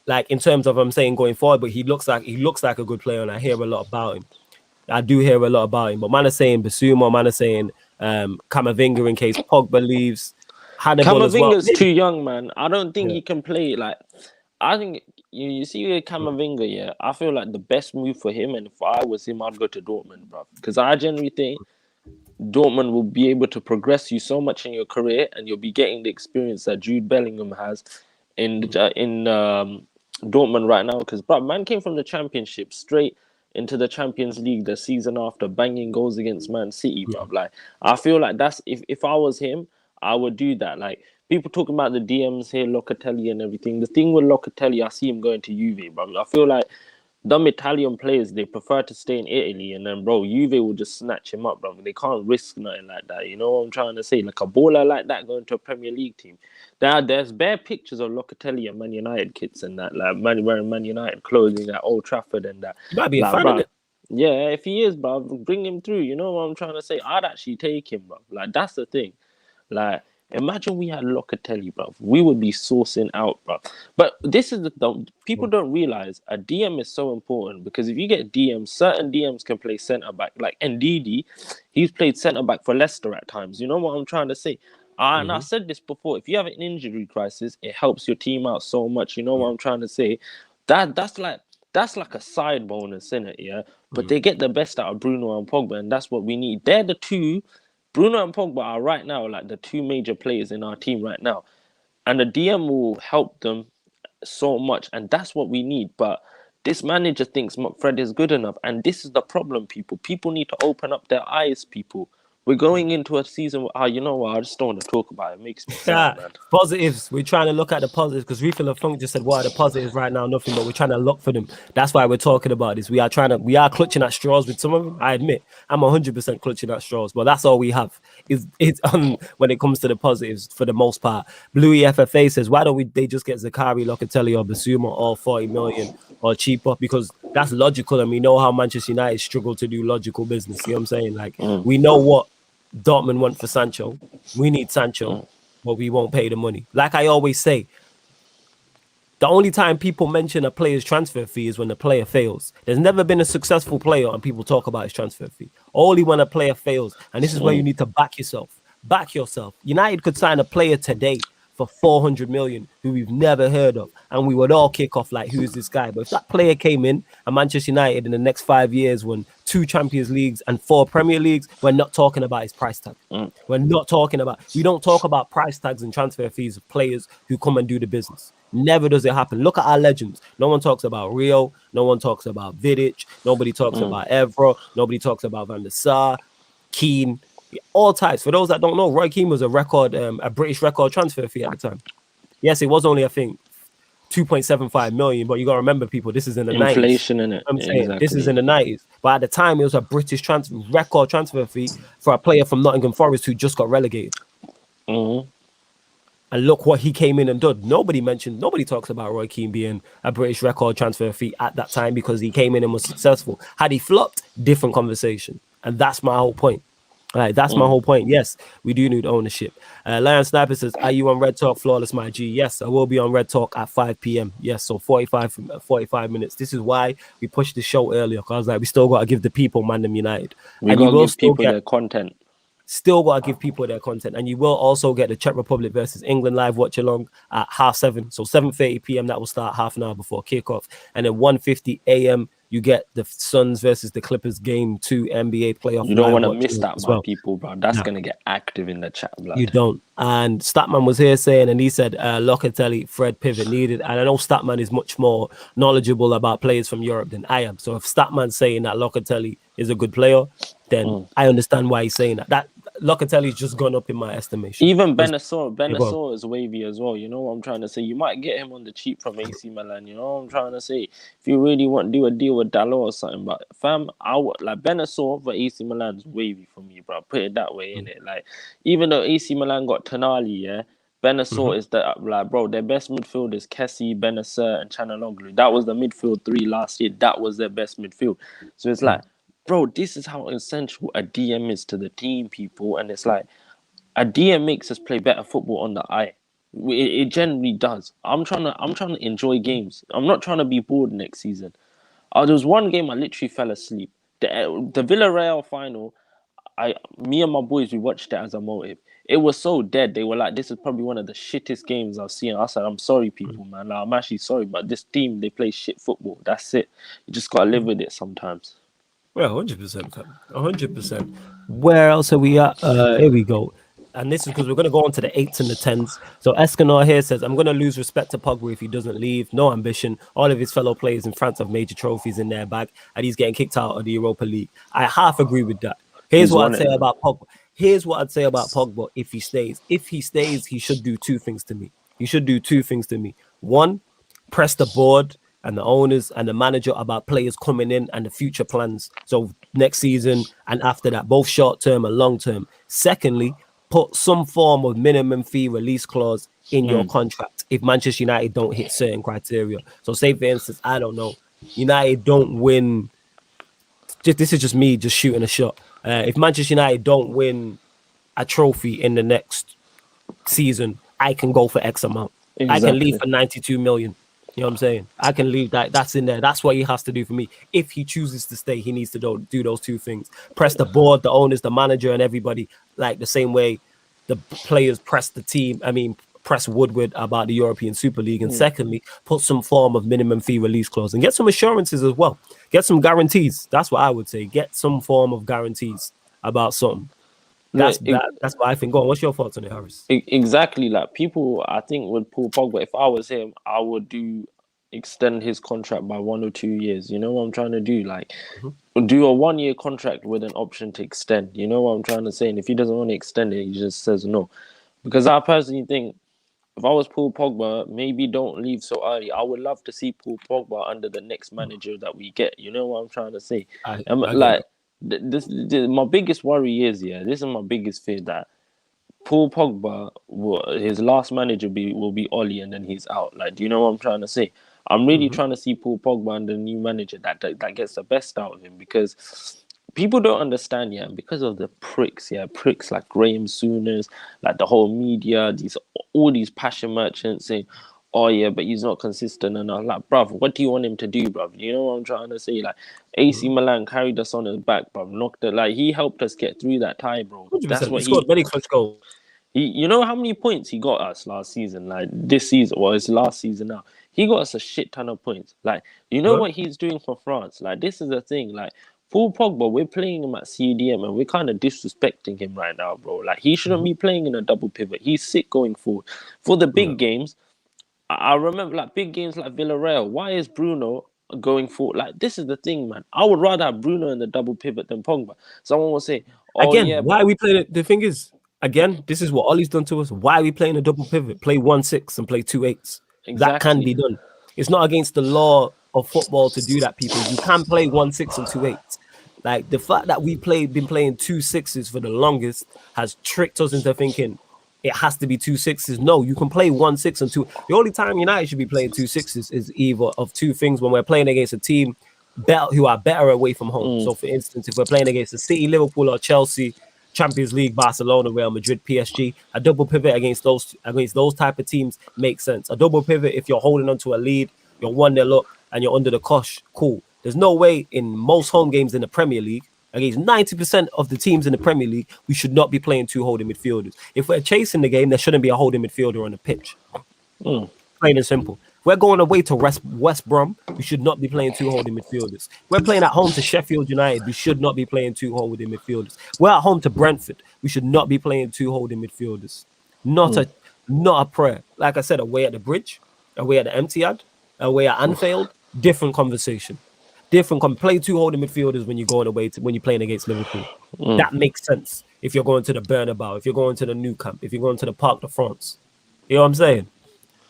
like in terms of I'm saying going forward, but he looks like a good player, and I hear a lot about him. I do hear a lot about him, but man is saying Basuma, man is saying Camavinga in case Pogba leaves, Hannibal as well. Camavinga's too young, man. I don't think Yeah. he can play. Like, I think you see with Camavinga, yeah. I feel like the best move for him, and if I was him, I'd go to Dortmund, bro. Because I genuinely think Dortmund will be able to progress you so much in your career, and you'll be getting the experience that Jude Bellingham has in Dortmund right now. Because bro, man came from the Championship straight into the Champions League the season after, banging goals against Man City, bro. Like I feel like that's if I was him, I would do that. Like people talking about the DMs here, Locatelli and everything. The thing with Locatelli, I see him going to Juve, bro. I feel like them Italian players, they prefer to stay in Italy, and then bro, Juve will just snatch him up, bro. They can't risk nothing like that. You know what I'm trying to say? Like a baller like that going to a Premier League team. There's bare pictures of Locatelli and Man United kits and that, like man wearing Man United clothing at Old Trafford and that. You might be a Like, fan of bro, it. yeah, if he is, bro, bring him through. You know what I'm trying to say? I'd actually take him, bro. Like that's the thing. Like Imagine we had Locatelli, bro. We would be sourcing out, bro. But this is the people don't realize a DM is so important because if you get DMs, certain DMs can play centre back. Like Ndidi, he's played centre back for Leicester at times. You know what I'm trying to say? And I said this before. If you have an injury crisis, it helps your team out so much. You know what I'm trying to say? That's like a side bonus, in it, yeah. But they get the best out of Bruno and Pogba, and that's what we need. They're the two. Bruno and Pogba are right now like the two major players in our team right now, and the DM will help them so much, and that's what we need. But this manager thinks Fred is good enough, and this is the problem. People need to open up their eyes. People, we're going into a season. You know what? I just don't want to talk about it. It makes me sad, man. Positives. We're trying to look at the positives because Refill of Funk just said, "What are the positives right now? Nothing." But we're trying to look for them. That's why we're talking about this. We are clutching at straws with some of them. I admit, I'm 100% clutching at straws, but that's all we have. Is when it comes to the positives for the most part. Bluey FFA says, "Why don't they just get Zakari, Locatelli, or Basuma all 40 million or cheaper? Because that's logical, and we know how Manchester United struggle to do logical business. You know what I'm saying? Like we know what Dortmund want for Sancho. We need Sancho." But we won't pay the money. Like I always say, the only time people mention a player's transfer fee is when the player fails. There's never been a successful player and people talk about his transfer fee. Only when a player fails. And this is where you need to back yourself. Back yourself. United could sign a player today for 400 million who we've never heard of. And we would all kick off like, who's this guy? But if that player came in and Manchester United in the next 5 years won 2 Champions Leagues and 4 Premier Leagues, we're not talking about his price tag. We don't talk about price tags and transfer fees of players who come and do the business. Never does it happen. Look at our legends. No one talks about Rio. No one talks about Vidic. Nobody talks about Evra. Nobody talks about Van der Sar, Keane. All types. For those that don't know, Roy Keane was a British record transfer fee at the time. Yes, it was only, I think, 2.75 million, but you got to remember, people, this is in the Inflation 90s. in it. I'm saying this is in the 90s. But at the time, it was a British record transfer fee for a player from Nottingham Forest who just got relegated. And look what he came in and did. Nobody talks about Roy Keane being a British record transfer fee at that time because he came in and was successful. Had he flopped, different conversation. And that's my whole point. Right, that's my whole point. Yes, we do need ownership. Lion Sniper says, "Are you on Red Talk, Flawless, my G?" Yes, I will be on Red Talk at 5 p.m. Yes, so 45 minutes. This is why we pushed the show earlier, because we still got to give the people ManDem United. We got to give people their content. Still got to give people their content. And you will also get the Czech Republic versus England live watch along at 7:30. So 7:30 p.m. that will start half an hour before kickoff. And then 1:50 a.m. you get the Suns versus the Clippers game 2 NBA playoff. You don't want to miss that, my people, bro. That's going to get active in the chat, blood. You don't. And Statman was here saying, and he said, Locatelli, Fred pivot needed. And I know Statman is much more knowledgeable about players from Europe than I am. So if Statman's saying that Locatelli is a good player, then I understand why he's saying that. That Locatelli's just gone up in my estimation. Even Benacer is wavy as well. You know what I'm trying to say? You might get him on the cheap from AC Milan. You know what I'm trying to say? If you really want to do a deal with Dalot or something, but fam, like Benacer for AC Milan's wavy for me, bro. Put it that way, innit? Like, even though AC Milan got Tonali, yeah, Benacer is the bro. Their best midfield is Kessie, Benacer, and Chanaloglu. That was the midfield 3 last year. That was their best midfield. So it's like, bro, this is how essential a DM is to the team, people. And it's like, a DM makes us play better football on the eye. It generally does. I'm trying to enjoy games. I'm not trying to be bored next season. There was one game I literally fell asleep. The Villarreal final, me and my boys, we watched it as a motive. It was so dead. They were like, this is probably one of the shittest games I've seen. I said, I'm sorry, people, man. Like, I'm actually sorry, but this team, they play shit football. That's it. You just got to live with it sometimes. Well, 100%. 100%. Where else are we at? Here we go. And this is because we're going to go on to the 8s and the 10s. So Escanor here says, I'm going to lose respect to Pogba if he doesn't leave. No ambition. All of his fellow players in France have major trophies in their bag, and he's getting kicked out of the Europa League. I half agree with that. Here's what I'd say about Pogba. If he stays. If he stays, he should do 2 things to me. One, press the board and the owners and the manager about players coming in and the future plans. So next season and after that, both short-term and long-term. Secondly, put some form of minimum fee release clause in your contract if Manchester United don't hit certain criteria. So say, for instance, I don't know, United don't win. This is just me just shooting a shot. If Manchester United don't win a trophy in the next season, I can go for X amount. I can leave Exactly. for 92 million. You know what I'm saying? I can leave that. That's in there. That's what he has to do for me. If he chooses to stay, he needs to do those two things. Press the board, the owners, the manager, and everybody like the same way the players press the team. I mean, press Woodward about the European Super League. And secondly, put some form of minimum fee release clause and get some assurances as well. Get some guarantees. That's what I would say. Get some form of guarantees about something. No, That's what I think. Go on. What's your thoughts on it, Harris? exactly. Like people, I think with Paul Pogba, if I was him, I would extend his contract by 1 or 2 years. You know what I'm trying to do? Like do a 1 year contract with an option to extend. You know what I'm trying to say? And if he doesn't want to extend it, he just says no. Because I personally think if I was Paul Pogba, maybe don't leave so early. I would love to see Paul Pogba under the next manager that we get. You know what I'm trying to say? I get Like that. my biggest worry is this is my biggest fear that Paul Pogba, his last manager will be Oli, and then he's out. Like, do you know what I'm trying to say? I'm really trying to see Paul Pogba and the new manager that gets the best out of him because people don't understand, and because of the pricks like Graham Souness, like the whole media, all these passion merchants saying, "Oh yeah, but he's not consistent enough." Like, bruv, what do you want him to do, bruv? You know what I'm trying to say? Like, AC Milan carried us on his back, bruv. Knocked it. Like, he helped us get through that tie, bro. That's 100%. He what scored many clutch goals. you know how many points he got us last season? Like this season, well, it's last season now. He got us a shit ton of points. Like, you know Well, what he's doing for France? Like, this is the thing. Like, Paul Pogba, we're playing him at CDM and we're kind of disrespecting him right now, bro. Like, he shouldn't be playing in a double pivot. He's sick going forward. For the yeah. big games, I remember like big games like Villarreal. Why is Bruno going forward? Like, this is the thing, man. I would rather have Bruno in the double pivot than Pogba. Someone will say, "Oh Again, yeah, why but are we playing it? The thing is, again, this is what Ollie's done to us. Why are we playing a double pivot? Play 1-6 and play 2-8s. That can exactly." be done. It's not against the law of football to do that, people. You can play 1-6 and 2-8s. Like the fact that been playing 2-6s for the longest has tricked us into thinking it has to be 2-6s. No, you can play 1-6 and 2. The only time United should be playing 2-6s is either of two things when we're playing against a team who are better away from home. So, for instance, if we're playing against the City, Liverpool, or Chelsea, Champions League, Barcelona, Real Madrid, PSG, a double pivot against those type of teams makes sense. A double pivot if you're holding onto a lead, you're 1-0 up, and you're under the cosh, cool. There's no way in most home games in the Premier League, against 90% of the teams in the Premier League, we should not be playing two holding midfielders. If we're chasing the game, there shouldn't be a holding midfielder on the pitch. Plain and simple. If we're going away to West Brom, we should not be playing two holding midfielders. We're playing at home to Sheffield United. We should not be playing two holding midfielders. We're at home to Brentford. We should not be playing two holding midfielders. Not a prayer. Like I said, away at the Bridge, away at the Etihad, away at Anfield, different conversation. Play two holding midfielders when you're going away when you're playing against Liverpool. That makes sense if you're going to the Bernabeu, if you're going to the Nou Camp, if you're going to the Parc de France. You know what I'm saying?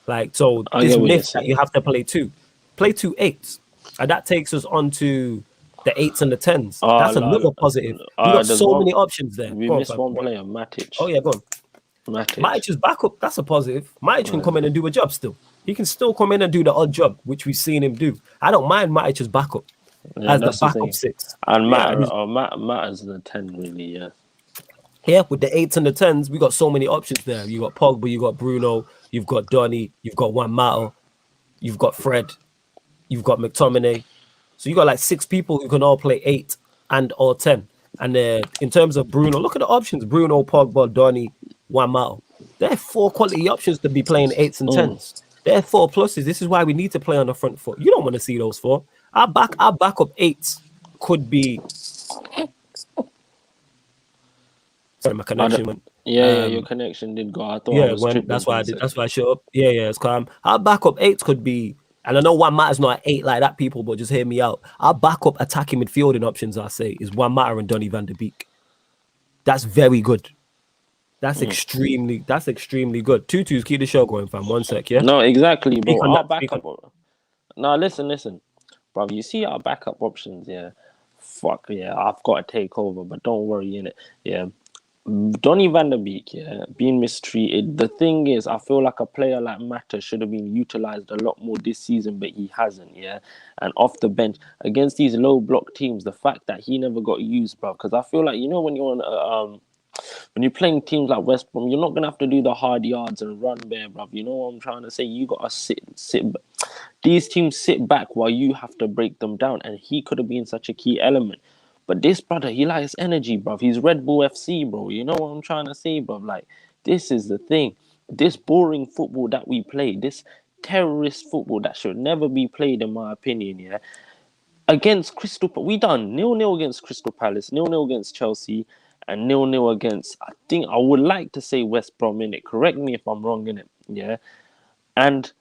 Like, so I this get what you're myth that you saying. have to play 2-8s, and that takes us on to the 8s and the 10s. That's another positive. We got There's so one. many options there. We Go on, missed fam. one Go on. player, Matic. Oh yeah, go on. Matic. Matic is back up. That's a positive. Matic can come in and do a job still. He can still come in and do the odd job, which we've seen him do. I don't mind Matic's backup Yeah, as the that's the backup thing. 6. And Yeah, Matt is the 10, really, yeah. yeah, with the 8s and the 10s, we got so many options there. You got Pogba, you got Bruno, you've got Donny, you've got Juan Mata, you've got Fred, you've got McTominay. So you got like 6 people who can all play 8 and or 10. And in terms of Bruno, look at the options: Bruno, Pogba, Donny, Juan Mata. They're 4 quality options to be playing 8s and 10s. They're 4 pluses. This is why we need to play on the front foot. You don't want to see those 4. Our backup 8s could be. Sorry, my connection went. Yeah, your connection did go. I thought I was tripping That's for why a I did. second. That's why I shut up. Yeah, it's calm. Our backup 8s could be, and I know Juan Mata's not an 8 like that, people, but just hear me out. Our backup attacking midfielding options, I say, is Juan Mata and Donny van der Beek. That's very good. That's extremely good. Tutus, keep the show going, fam. 1 sec, yeah? No, exactly, Speak bro. on Our that. Speak on. backup. Now, listen. Bro, you see our backup options, yeah. Fuck, yeah, I've got to take over, but don't worry, innit? Yeah. Donny van der Beek, yeah, being mistreated. The thing is, I feel like a player like Mata should have been utilized a lot more this season, but he hasn't, yeah. And off the bench against these low block teams, the fact that he never got used, bro, because I feel like, you know, when you're on when you're playing teams like West Brom, you're not gonna have to do the hard yards and run there, bruv. You know what I'm trying to say? You gotta sit. These teams sit back while you have to break them down, and he could have been such a key element. But this brother, he likes energy, bruv. He's Red Bull FC, bro. You know what I'm trying to say, bruv? Like, this is the thing. This boring football that we play, this terrorist football that should never be played, in my opinion, yeah. Against we done 0-0 against Crystal Palace, 0-0 against Chelsea, and 0-0 against, I think, I would like to say West Brom in it. Correct me if I'm wrong in it, yeah. And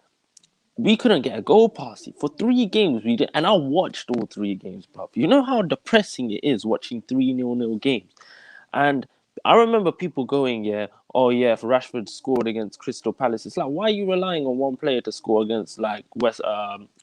we couldn't get a goal past it. For 3 games, we did, and I watched all 3 games, bruv. You know how depressing it is watching 3-0 games. And I remember people going, yeah, oh yeah, if Rashford scored against Crystal Palace, it's like, why are you relying on one player to score against like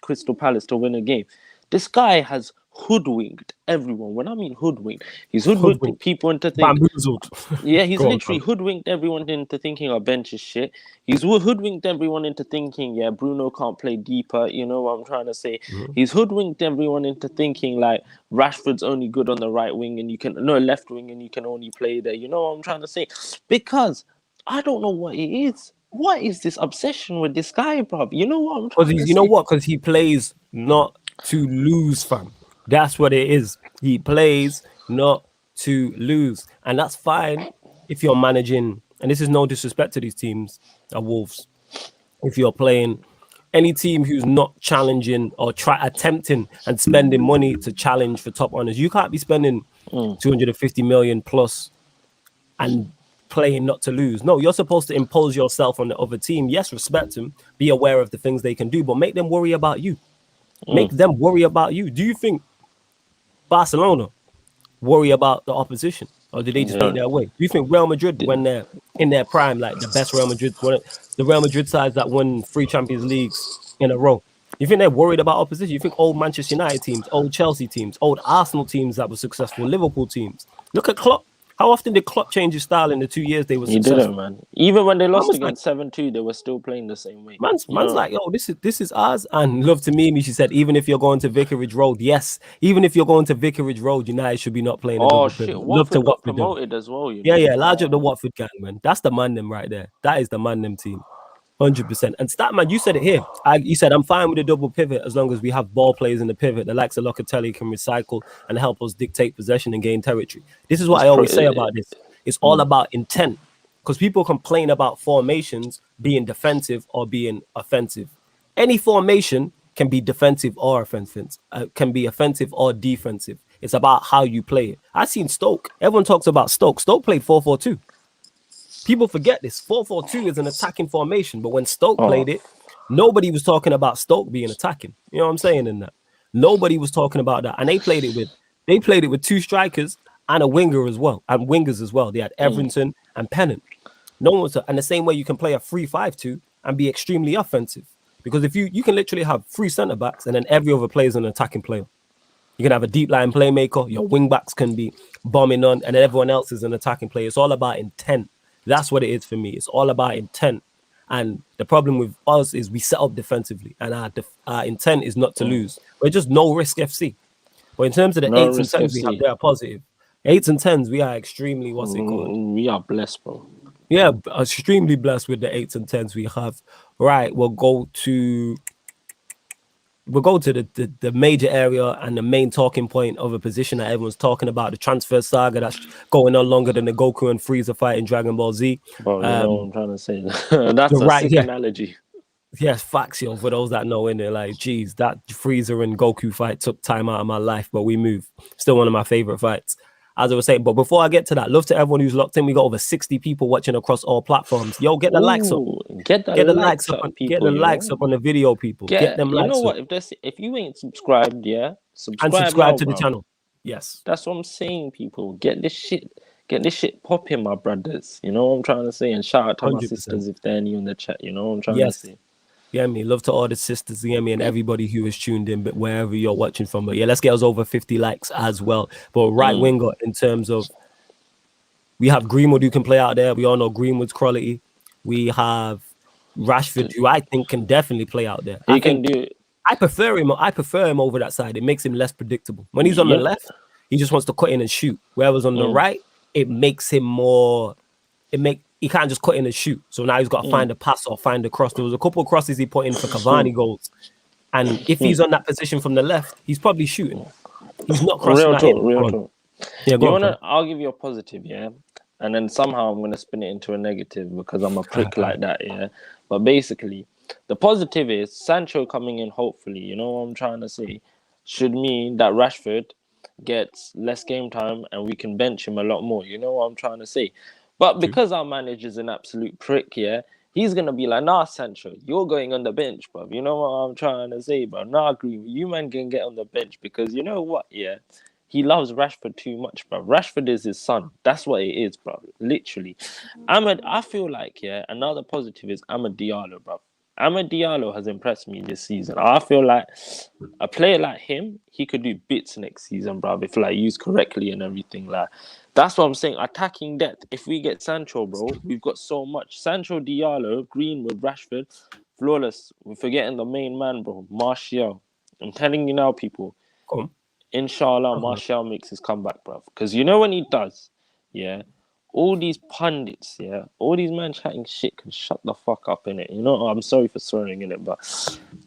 Crystal Palace to win a game? This guy has hoodwinked everyone. When I mean hoodwinked, he's hoodwinked people into thinking, bamboozled. yeah, he's Go on, literally hoodwinked everyone into thinking our bench is shit. He's hoodwinked everyone into thinking, yeah, Bruno can't play deeper. You know what I'm trying to say? Mhm. He's hoodwinked everyone into thinking like Rashford's only good on the right wing and left wing and you can only play there. You know what I'm trying to say? Because I don't know what it is. What is this obsession with this guy, bruv? You know what I'm Because trying to you know say? what? Because he plays not to lose, fam. That's what it is. He plays not to lose, and that's fine if you're managing. And this is no disrespect to these teams, Wolves. If you're playing any team who's not challenging or attempting and spending money to challenge for top honors, you can't be spending 250 million plus and playing not to lose. No, you're supposed to impose yourself on the other team. Yes, respect them, be aware of the things they can do, but make them worry about you. Make them worry about you. Do you think Barcelona worry about the opposition, or do they just Yeah. paint their way? Do you think Real Madrid, when they're in their prime, like the best Real Madrid, the Real Madrid sides that won 3 Champions Leagues in a row, you think they're worried about opposition? You think old Manchester United teams, old Chelsea teams, old Arsenal teams that were successful, Liverpool teams? Look at Klopp. How often did Klopp change his style in the 2 years they were He successful? didn't, man. Even when they lost was like, against 7-2, they were still playing the same way. Man's You know? like, yo, this is ours. And love to Mimi, she said, even if you're going to Vicarage Road, yes, even if you're going to Vicarage Road, United should be not playing a Oh double shit, pivot. Love to Watford got Watford them. promoted as well, you Yeah, know. yeah, large up the Watford gang, man. That's the ManDem right there. That is the ManDem team. 100%. And Statman, you said it here. You said, I'm fine with a double pivot as long as we have ball players in the pivot. The likes of Locatelli can recycle and help us dictate possession and gain territory. This is what I always say about this. It's all about intent. Because people complain about formations being defensive or being offensive. Any formation can be defensive or offensive, can be offensive or defensive. It's about how you play it. I've seen Stoke. Everyone talks about Stoke. Stoke played 4-4-2. People forget this. 4-4-2 is an attacking formation, but when Stoke played it, nobody was talking about Stoke being attacking. You know what I'm saying in that? Nobody was talking about that. And they played it with 2 strikers and a winger as well, and wingers as well. They had Everton and Pennant. No one's and the same way you can play a 3-5-2 and be extremely offensive. Because if you can literally have 3 centre backs and then every other player is an attacking player. You can have a deep line playmaker, your wing backs can be bombing on, and then everyone else is an attacking player. It's all about intent. That's what it is for me. It's all about intent. And the problem with us is we set up defensively, and our intent is not to lose. We're just no risk FC. But in terms of the 8s and 10s, we have, they are positive. 8s and 10s, we are extremely, We are blessed, bro. Yeah, extremely blessed with the 8s and 10s we have. Right, we'll go to the major area and the main talking point of a position that everyone's talking about, the transfer saga that's going on longer than the Goku and Frieza fight in Dragon Ball Z. Bro, you know what I'm trying to say. That's a sick analogy. Yes, facts, yo, for those that know in there, like, geez, that Frieza and Goku fight took time out of my life, but we move. Still one of my favorite fights. As I was saying, but before I get to that, love to everyone who's locked in. We got over 60 people watching across all platforms. Yo, get the likes up. Get the likes up, people. Get the likes up on the video, people. Get them likes up. You know what? If you ain't subscribed, subscribe now, to the channel. Yes. That's what I'm saying, people. Get this shit popping, my brothers. You know what I'm trying to say? And shout out to 100%. My sisters if they're new in the chat. You know what I'm trying to say? Yeah, me. Love to all the sisters, and everybody who is tuned in, but wherever you're watching from. But yeah, let's get us over 50 likes as well. But right winger, in terms of, we have Greenwood who can play out there. We all know Greenwood's quality. We have Rashford, who I think can definitely play out there. He can do it. I prefer him over that side. It makes him less predictable. When he's on the left, he just wants to cut in and shoot. Whereas on the right, it makes him more. He can't just cut in and shoot. So now he's got to find a pass or find a cross. There was a couple of crosses he put in for Cavani goals, and if he's on that position from the left, he's probably shooting. He's not crossing Real that in. talk, real talk. Yeah, go on, fam. I'll give you a positive, yeah, and then somehow I'm gonna spin it into a negative because I'm a prick like that, yeah. But basically, the positive is Sancho coming in. Hopefully, you know what I'm trying to say, should mean that Rashford gets less game time and we can bench him a lot more. You know what I'm trying to say. But because our manager's an absolute prick, yeah, he's gonna be like, nah, Sancho, you're going on the bench, bro. You know what I'm trying to say, bro? Nah, agree. You man can get on the bench because you know what, yeah. He loves Rashford too much, bro. Rashford is his son. That's what it is, bro. Literally. I feel like, yeah, another positive is Amad Diallo, bro. Amad Diallo has impressed me this season. I feel like a player like him, he could do bits next season, bro, if like used correctly and everything. Like that's what I'm saying. Attacking depth. If we get Sancho, bro, we've got so much. Sancho, Diallo, Greenwood, Rashford, flawless. We're forgetting the main man, bro. Martial. I'm telling you now, people. Come. Inshallah, Martial makes his comeback, bro. Because you know when he does, yeah, all these pundits, yeah, all these men chatting shit can shut the fuck up in it. You know, I'm sorry for swearing in it, but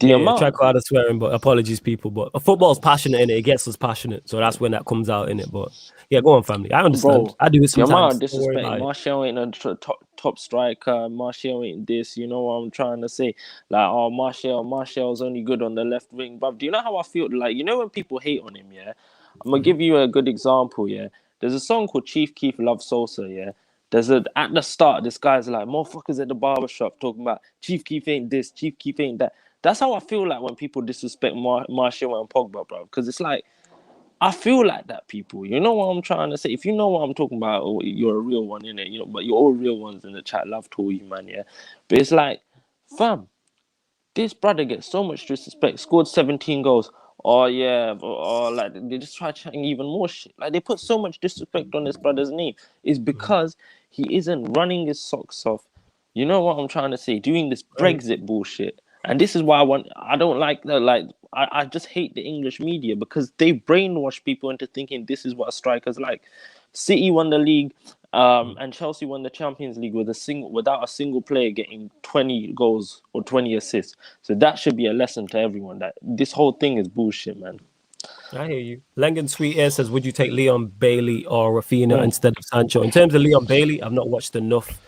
the amount. Try out of swearing, but apologies, people. But football's passionate in it. It gets us passionate, so that's when that comes out in it. But yeah, go on, family. I understand. Bro, I do it the amount sometimes. of disrespect. Martial ain't a top striker. Martial ain't this. You know what I'm trying to say? Like, oh, Martial's only good on the left wing. But do you know how I feel? Like, you know when people hate on him, yeah? I'm gonna give you a good example, yeah. There's a song called Chief Keef Love Sosa, yeah. At the start, this guy's like, motherfuckers at the barbershop talking about Chief Keef ain't this, Chief Keef ain't that. That's how I feel like when people disrespect Martial and Pogba, bro. Because it's like, I feel like that, people. You know what I'm trying to say? If you know what I'm talking about, you're a real one, innit? You know, but you're all real ones in the chat. Love to all you, man, yeah? But it's like, fam, this brother gets so much disrespect. Scored 17 goals. Oh yeah, like they just try chatting even more shit. Like they put so much disrespect on this brother's name. It's because he isn't running his socks off. You know what I'm trying to say? Doing this Brexit bullshit. And this is why I don't like the I just hate the English media because they brainwash people into thinking this is what a striker's like. City won the league, and Chelsea won the Champions League without a single player getting 20 goals or 20 assists. So that should be a lesson to everyone that this whole thing is bullshit, man. I hear you. Langan Sweet Air says, would you take Leon Bailey or Rafinha instead of Sancho? In terms of Leon Bailey, I've not watched enough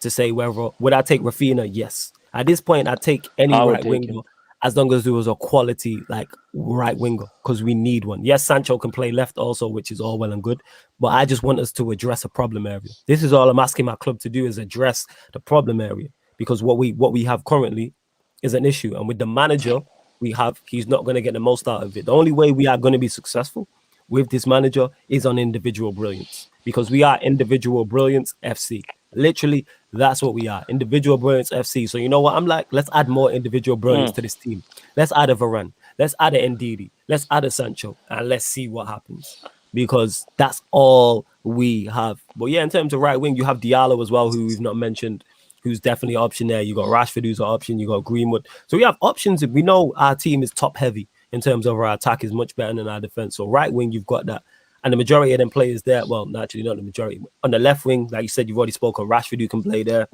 to say whether would I take Rafinha? Yes. At this point, I'd take any right winger as long as there was a quality like right winger because we need one. Yes, Sancho can play left also, which is all well and good, but I just want us to address a problem area. This is all I'm asking my club to do is address the problem area because what we have currently is an issue, and with the manager we have, he's not going to get the most out of it. The only way we are going to be successful with this manager is on individual brilliance because we are individual brilliance FC. Literally, that's what we are. Individual brilliance FC. So you know what? I'm like, let's add more individual brilliance to this team. Let's add a Varane. Let's add a Ndidi. Let's add a Sancho. And let's see what happens. Because that's all we have. But yeah, in terms of right wing, you have Diallo as well, who we've not mentioned, who's definitely an option there. You got Rashford, who's an option. You got Greenwood. So we have options. We know our team is top heavy in terms of our attack is much better than our defense. So right wing, you've got that. And the majority of them players there, well, naturally not the majority. On the left wing, like you said, you've already spoken. Rashford, who can play there.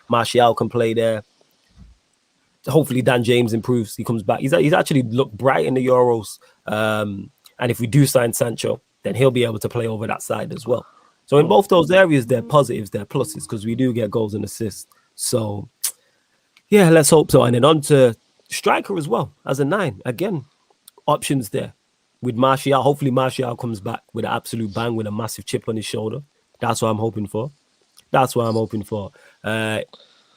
Martial can play there. Hopefully Dan James improves. He comes back. He's actually looked bright in the Euros. And if we do sign Sancho, then he'll be able to play over that side as well. So in both those areas, they're positives, they're pluses, because we do get goals and assists. So, yeah, let's hope so. And then on to striker as well, as a 9. Again, options there. With Martial, hopefully Martial comes back with an absolute bang with a massive chip on his shoulder. That's what I'm hoping for.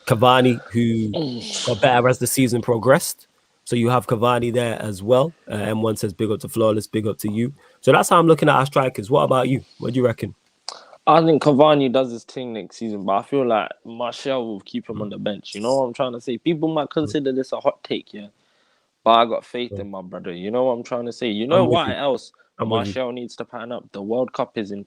Cavani, who got better as the season progressed. So you have Cavani there as well. M1 says, big up to Flawless, big up to you. So that's how I'm looking at our strikers. What about you? What do you reckon? I think Cavani does his thing next season, but I feel like Martial will keep him on the bench. You know what I'm trying to say? People might consider this a hot take, yeah? But I got faith in my brother. You know what I'm trying to say? You know why else Martial needs to pattern up? The World Cup is in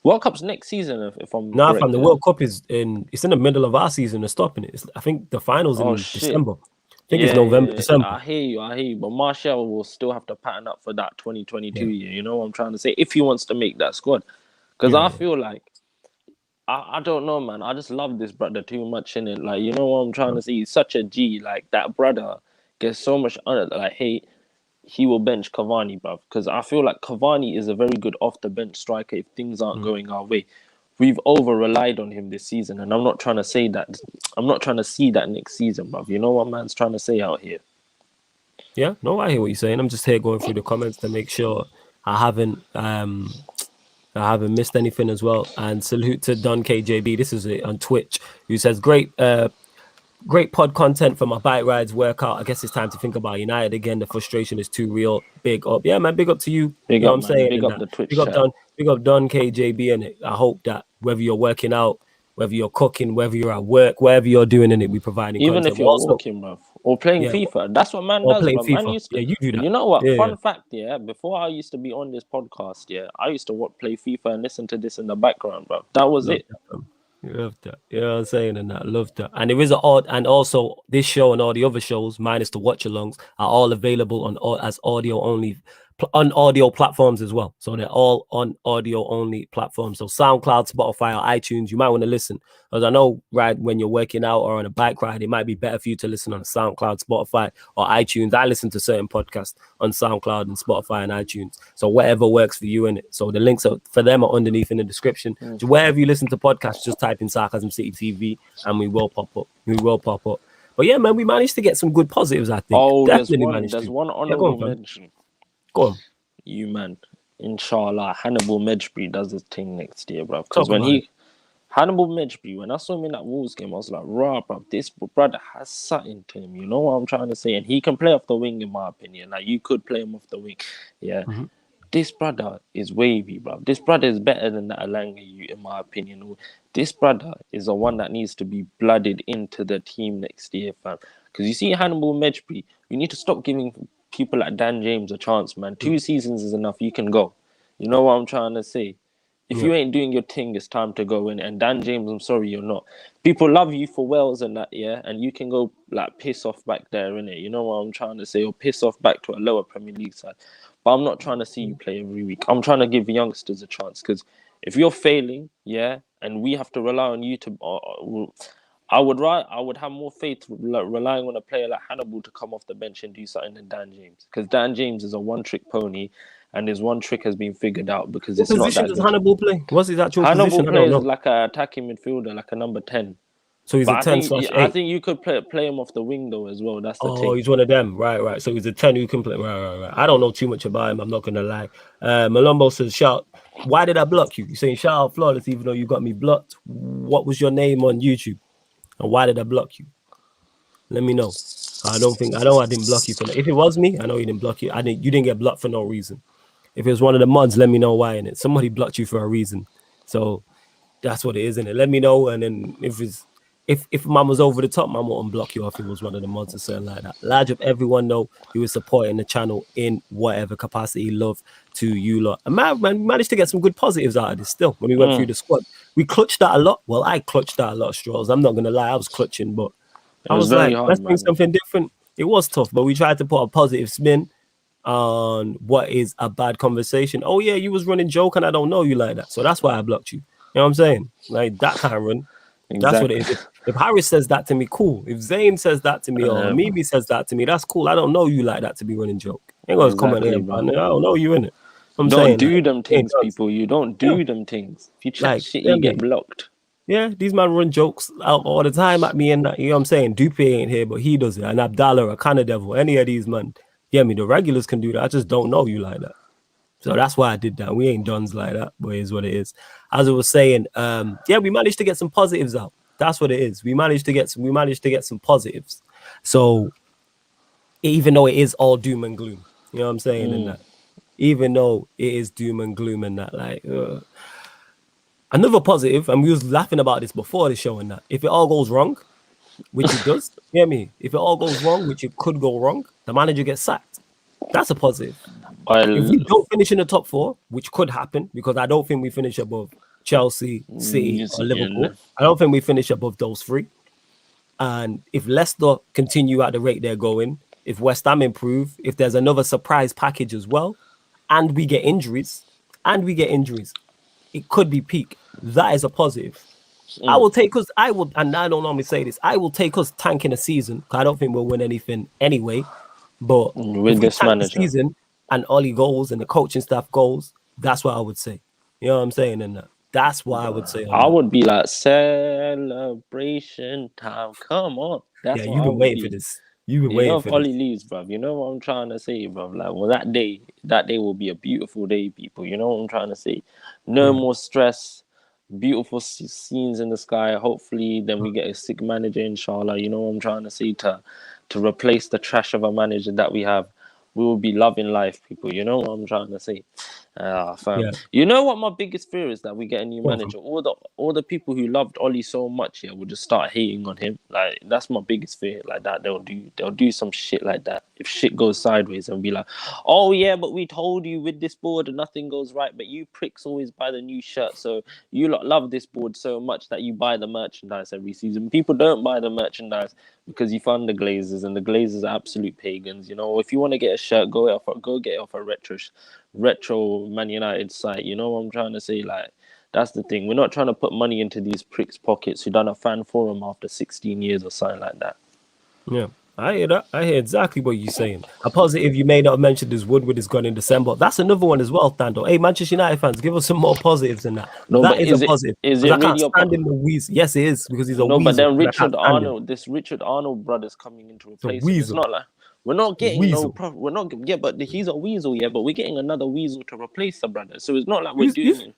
World Cup's next season, if I'm correct. Fam, the World Cup is in the middle of our season. They're stopping it. I think the finals in December. I think it's November, December. I hear you. But Martial will still have to pattern up for that 2022 year. You know what I'm trying to say? If he wants to make that squad. Because I Yeah. feel like I don't know, man. I just love this brother too much in it. Like, you know what I'm trying to say? He's such a G. Like that brother gets so much like hate. He will bench Cavani, bruv. Because I feel like Cavani is a very good off the bench striker if things aren't going our way. We've over relied on him this season, and I'm not trying to say that. I'm not trying to see that next season, bruv. You know what man's trying to say out here? Yeah, no, I hear what you're saying. I'm just here going through the comments to make sure I haven't missed anything as well. And salute to Don KJB. This is it on Twitch, who says great pod content for my bike rides workout. I guess it's time to think about United again. The frustration is too real. Big up. Yeah, man, big up to you. Big You know what up, I'm man. saying? Big And up that the Twitch chat. big up Don KJB and it. I hope that whether you're working out, whether you're cooking, whether you're at work, wherever you're doing in it, we providing Even content. if you're Also, walking, bruv, or playing yeah, FIFA, that's what man or does, playing bruv. Man FIFA. used to, Yeah, you do that. you know what? Yeah, Fun fact, yeah. Before I used to be on this podcast, yeah, I used to play FIFA and listen to this in the background, bruv. That was love it. that. Love that. You know what I'm saying? And that, love that. And there is and also this show and all the other shows, minus the watch alongs, are all available as audio only on audio platforms as well. So they're all on audio only platforms. So SoundCloud, Spotify, or iTunes, you might want to listen. Because I know, right, when you're working out or on a bike ride, it might be better for you to listen on SoundCloud, Spotify, or iTunes. I listen to certain podcasts on SoundCloud and Spotify and iTunes. So whatever works for you in it. So the links for them are underneath in the description. So wherever you listen to podcasts, just type in Sarcasm City TV and we will pop up. But yeah, man, we managed to get some good positives, I think. Oh, Definitely managed there's to. one Yeah, go on, honorable fam. mention. Go on. You man, inshallah, Hannibal Medjbury does his thing next year, bruv. Because Talk about it. Hannibal Medjbury, when I saw him in that Wolves game, I was like, rah, bruv, this brother has something to him. You know what I'm trying to say? And he can play off the wing, in my opinion. Like, you could play him off the wing. Yeah. Mm-hmm. This brother is wavy, bruv. This brother is better than that Alanga, in my opinion. This brother is the one that needs to be blooded into the team next year, fam. Because you see Hannibal Medjbury, you need to stop giving people like Dan James a chance, man. 2 seasons is enough. You can go. You know what I'm trying to say? If Yeah. you ain't doing your thing, it's time to go in. And Dan James, I'm sorry, you're not. People love you for Wales and that, yeah. And you can go like piss off back there, innit? You know what I'm trying to say? Or piss off back to a lower Premier League side. But I'm not trying to see you play every week. I'm trying to give youngsters a chance. Because if you're failing, yeah, and we have to rely on you to, I would have more faith relying on a player like Hannibal to come off the bench and do something than Dan James. Because Dan James is a one-trick pony, and his one trick has been figured out because What it's not position that does good. Hannibal play? What's his actual Hannibal position? I don't plays know. like an attacking midfielder, like a number 10. So he's But a 10/8. I think you could play him off the wing though as well. That's the Oh, thing. he's one of them. Right. So he's a 10 who can play. Right. I don't know too much about him. I'm not going to lie. Malumbo says, why did I block you? You're saying shout out flawless even though you got me blocked. What was your name on YouTube? And why did I block you? Let me know. I didn't block you for that. If it was me, I know you didn't block you. You didn't get blocked for no reason. If it was one of the mods, let me know why in it. Somebody blocked you for a reason. So that's what it is, innit? Let me know. And then if man was over the top, man won't unblock you if it was one of the mods or something like that. Large up everyone know who is supporting the channel in whatever capacity. Love to you lot. And man, we managed to get some good positives out of this still when we went through the squad. We clutched that a lot. Well, I clutched that a lot of straws. I'm not gonna lie, I was clutching, but I was very like, hard, let's bring man. something different. It was tough, but we tried to put a positive spin on what is a bad conversation. Oh yeah, you was running joke and I don't know you like that. So that's why I blocked you. You know what I'm saying? Like that kind of run. Exactly. That's what it is. If Harris says that to me, cool. If Zayn says that to me or Mimi says that to me, that's cool. I don't know you like that to be running joke. Ain't gonna come in here, man. I don't know you in it. Don't do them things, people. You don't do them things. If you chat shit, you get blocked. Yeah, these man run jokes out all the time at me and that. You know what I'm saying? Dupe ain't here, but he does it. And Abdallah, a kind of devil, any of these man. Yeah, the regulars can do that. I just don't know you like that. So that's why I did that. We ain't dons like that, but it is what it is. As I was saying, yeah, we managed to get some positives out. That's what it is. We managed to get some positives. So even though it is all doom and gloom, you know what I'm saying? And that, even though it is doom and gloom and that, like another positive, and we was laughing about this before the show and that. If it all goes wrong, which it does, you hear me? If it all goes wrong, which it could go wrong, the manager gets sacked. That's a positive. If we don't finish in the top 4, which could happen, because I don't think we finish above Chelsea, City, or Liverpool. I don't think we finish above those 3. And if Leicester continue at the rate they're going, if West Ham improve, if there's another surprise package as well, and we get injuries, it could be peak. That is a positive. I Mm. will take us. I will, and I don't normally say this. I will take us tanking a season. 'Cause I don't think we'll win anything anyway. But if With we this tank the manager. season and Ollie goals and the coaching staff goals, that's what I would say. You know what I'm saying? And that's what I would say on I that. would be like, celebration time. Come on. Yeah, That's what you've I been would waiting for be. this. You've been You know, waiting if for Ollie this. leaves, bruv, you know what I'm trying to say, bruv. Like, well, that day will be a beautiful day, people. You know what I'm trying to say? No Yeah. more stress, beautiful scenes in the sky. Hopefully, then we get a sick manager, inshallah. You know what I'm trying to say? To replace the trash of a manager that we have. We will be loving life, people. You know what I'm trying to say? Ah, fam. Yeah. You know what my biggest fear is that we get a new Go on, fam. manager. All the people who loved Ollie so much, yeah, will just start hating on him. Like that's my biggest fear. Like that they'll do some shit like that. If shit goes sideways and be like, oh yeah, but we told you with this board and nothing goes right, but you pricks always buy the new shirt. So you lot love this board so much that you buy the merchandise every season. People don't buy the merchandise because you fund the Glazers, and the Glazers are absolute pagans. You know, if you want to get a shirt, go get it off a retro Man United site. You know what I'm trying to say? Like, that's the thing. We're not trying to put money into these pricks' pockets who done a fan forum after 16 years or something like that. Yeah. I hear that. I hear exactly what you're saying. A positive you may not have mentioned is Woodward is gone in December. That's another one as well, Thando. Hey, Manchester United fans, give us some more positives than that. No, That but is a is it positive. is Because it I can't really a stand him the weasel. Yes, it is, because he's a no? But weasel. then And I can't stand him. This Richard Arnold brother's coming in to It's a replace him. It's weasel. not like we're not getting no. Weasel. We're not. Yeah, but he's a weasel. Yeah, but we're getting another weasel to replace the brother. So it's not like we're Who's, doing who's, it.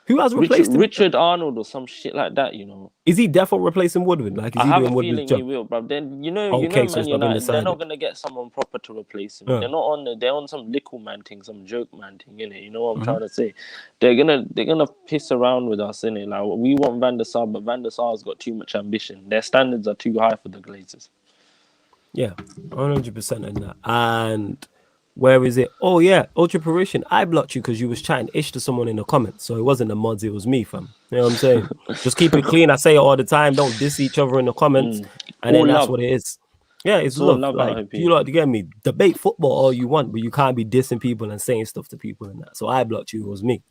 who has Richard replaced him? Richard Arnold or some shit like that. You know. Is he definitely replacing Woodward? Like, is I he have a doing Woodward's feeling he job? will, bro. Then Okay, so Man it's not been United, they're not decided. gonna get someone proper to replace him. Yeah. They're on some little man thing, some joke man thing, innit? You know what I'm Mhm. trying to say? They're gonna piss around with us, innit? Like we want Van der Sar, but Van der Sar's got too much ambition. Their standards are too high for the Glazers. Yeah, 100% in that. And where is it? Oh yeah, Ultra Parisian. I blocked you because you was chatting ish to someone in the comments. So it wasn't the mods, it was me, fam. You know what I'm saying? Just keep it clean. I say it all the time. Don't diss each other in the comments. And then All that's love. what it is. Yeah, it's It's all love. love out Like here, you P. like to get me. Debate football all you want, but you can't be dissing people and saying stuff to people and that. So I blocked you, it was me.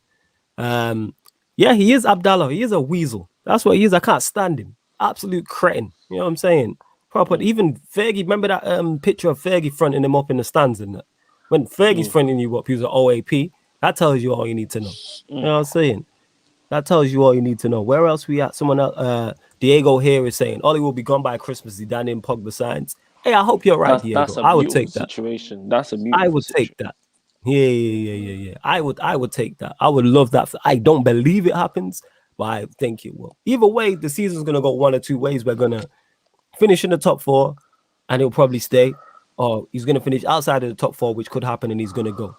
Um, yeah, he is Abdallah. He is a weasel. That's what he is. I can't stand him. Absolute cretin. You know what I'm saying? Proper. Even Fergie. Remember that picture of Fergie fronting him up in the stands and that. When Fergie's fronting you up, he was an OAP. That tells you all you need to know. You know what I'm saying? That tells you all you need to know. Where else we at? Someone else. Diego here is saying Ollie will be gone by Christmas. He done in Pogba signs. Hey, I hope you're right, That's Diego. a I would beautiful take that. situation. That's a I beautiful would take situation. that. Yeah. I would take that. I would love that. I don't believe it happens, but I think it will. Either way, the season's gonna go one or two ways. We're gonna finish in the top four, and he'll probably stay, or he's gonna finish outside of the top four, which could happen, and he's gonna go.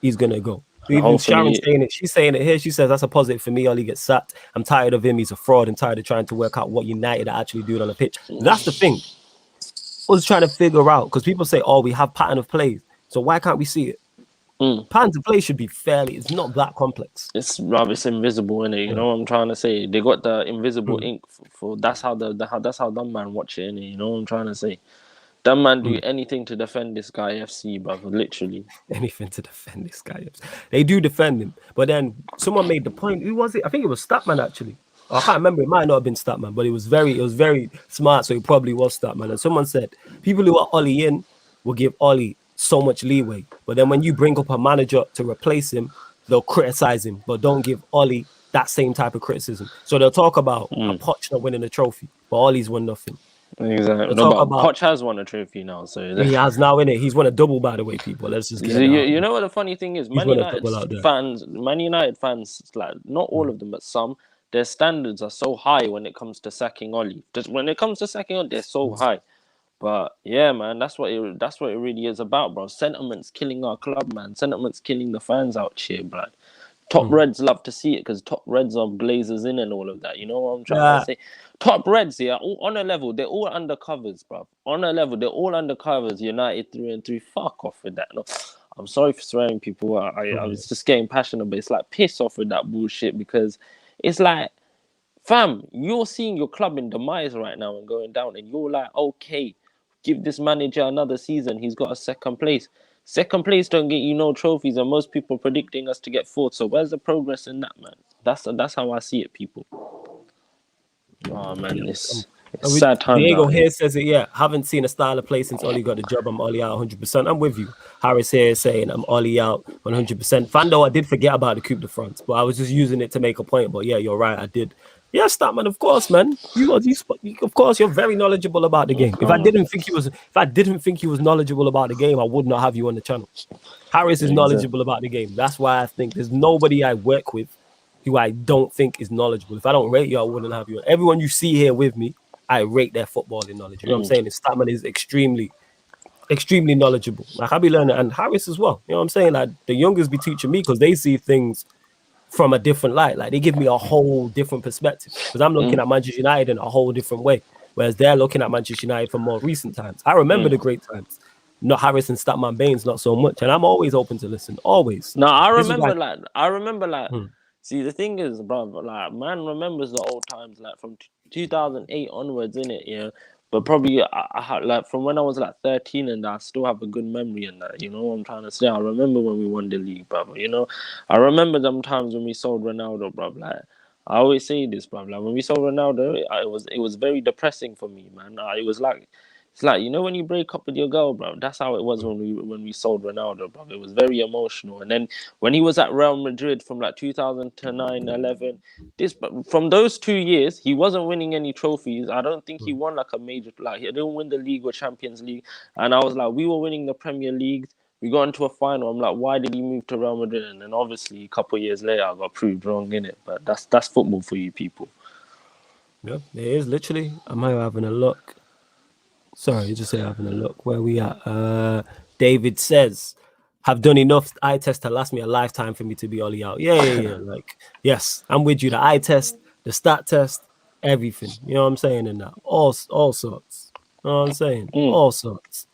He's gonna go. And Even Sharon's hopefully, saying it. She's saying it here. She says that's a positive for me. Ollie gets sacked. I'm tired of him. He's a fraud. I'm tired of trying to work out what United are actually doing on the pitch. That's the thing. I was trying to figure out because people say, "Oh, we have pattern of plays." So why can't we see it? Pattern of play should be fairly. It's not that complex. it's invisible in it. You Yeah. know what I'm trying to say? They got the invisible Mm, ink for that's how that's how dumb man watch it in it. You know what I'm trying to say? That man do mm. anything to defend this guy FC, brother. Literally. Anything to defend this guy. They do defend him, but then someone made the point. Who was it? I think it was Statman actually. I can't remember. It might not have been Statman, but it was very smart. So it probably was Statman. And someone said people who are Ollie in will give Ollie so much leeway, but then when you bring up a manager to replace him, they'll criticize him, but don't give Ollie that same type of criticism. So they'll talk about a Poch not winning a trophy, but Ollie's won nothing. Exactly. They'll No, talk but about Poch has won a trophy now, so he has now in it. He's won a double, by the way, people. Let's just get that out. you know what the funny thing is? He's won a double out there. Man United fans, like not all of them, but some, their standards are so high when it comes to sacking Ollie. Just when it comes to sacking Ollie, they're so high. But yeah, man, that's what it really is about, bro. Sentiment's killing our club, man. Sentiment's killing the fans out here, bro. Top Reds love to see it because top Reds are Glazers in and all of that. You know what I'm trying to say? Top Reds, yeah, all, on a level, they're all undercovers, bro. On a level, they're all undercovers. United through and through. Fuck off with that. No, I'm sorry for swearing, people. I was just getting passionate, but it's like piss off with that bullshit because it's like, fam, you're seeing your club in demise right now and going down, and you're like, okay, give this manager another season. He's got a second place. Second place don't get you no trophies, and most people predicting us to get fourth. So where's the progress in that, man? That's how I see it, people. Oh man, it's sad times Diego out here. here says it, yeah. Haven't seen a style of play since Ollie got the job. I'm Ollie out 100%. I'm with you. Harris here is saying I'm Ollie out 100%. Fando, I did forget about the Coupe de France, but I was just using it to make a point. But yeah, you're right. I did. Yeah, Statman, of course, man. Of course, you're very knowledgeable about the game. If I didn't think you was knowledgeable about the game, I would not have you on the channel. Harris is knowledgeable about the game. That's why I think there's nobody I work with who I don't think is knowledgeable. If I don't rate you, I wouldn't have you. Everyone you see here with me, I rate their footballing knowledge. You know what I'm saying? And Statman is extremely knowledgeable. Like I be learning, and Harris as well. You know what I'm saying? Like the youngers be teaching me because they see things from a different light. Like they give me a whole different perspective because I'm looking at Manchester United in a whole different way, whereas they're looking at Manchester United from more recent times. I remember the great times. Not Harris and Statman Baines, not so much, and I'm always open to listen. Always. No, I remember like. See, the thing is, bro, like man remembers the old times, like from 2008 onwards, innit? Yeah. But probably I like from when I was like 13 and I still have a good memory in that. You know what I'm trying to say? I remember when we won the league, brother. You know, I remember them times when we sold Ronaldo, bro. Like I always say this, bro. Like when we sold Ronaldo, it was very depressing for me, man. It was like it's like, you know, when you break up with your girl, bro. That's how it was when we sold Ronaldo, bro. It was very emotional. And then when he was at Real Madrid from like 2009, 11, from those 2 years, he wasn't winning any trophies. I don't think he won like a major, like he didn't win the league or Champions League. And I was like, we were winning the Premier League. We got into a final. I'm like, why did he move to Real Madrid? And then obviously a couple of years later, I got proved wrong in it. But that's football for you people. Yeah, it is literally. I'm here having a look. Sorry, just say having a look. Where we at? David says, have done enough eye test to last me a lifetime for me to be Ollie out. Yeah. Like, yes, I'm with you. The eye test, the stat test, everything. You know what I'm saying? And that all sorts. You know what I'm saying? All sorts.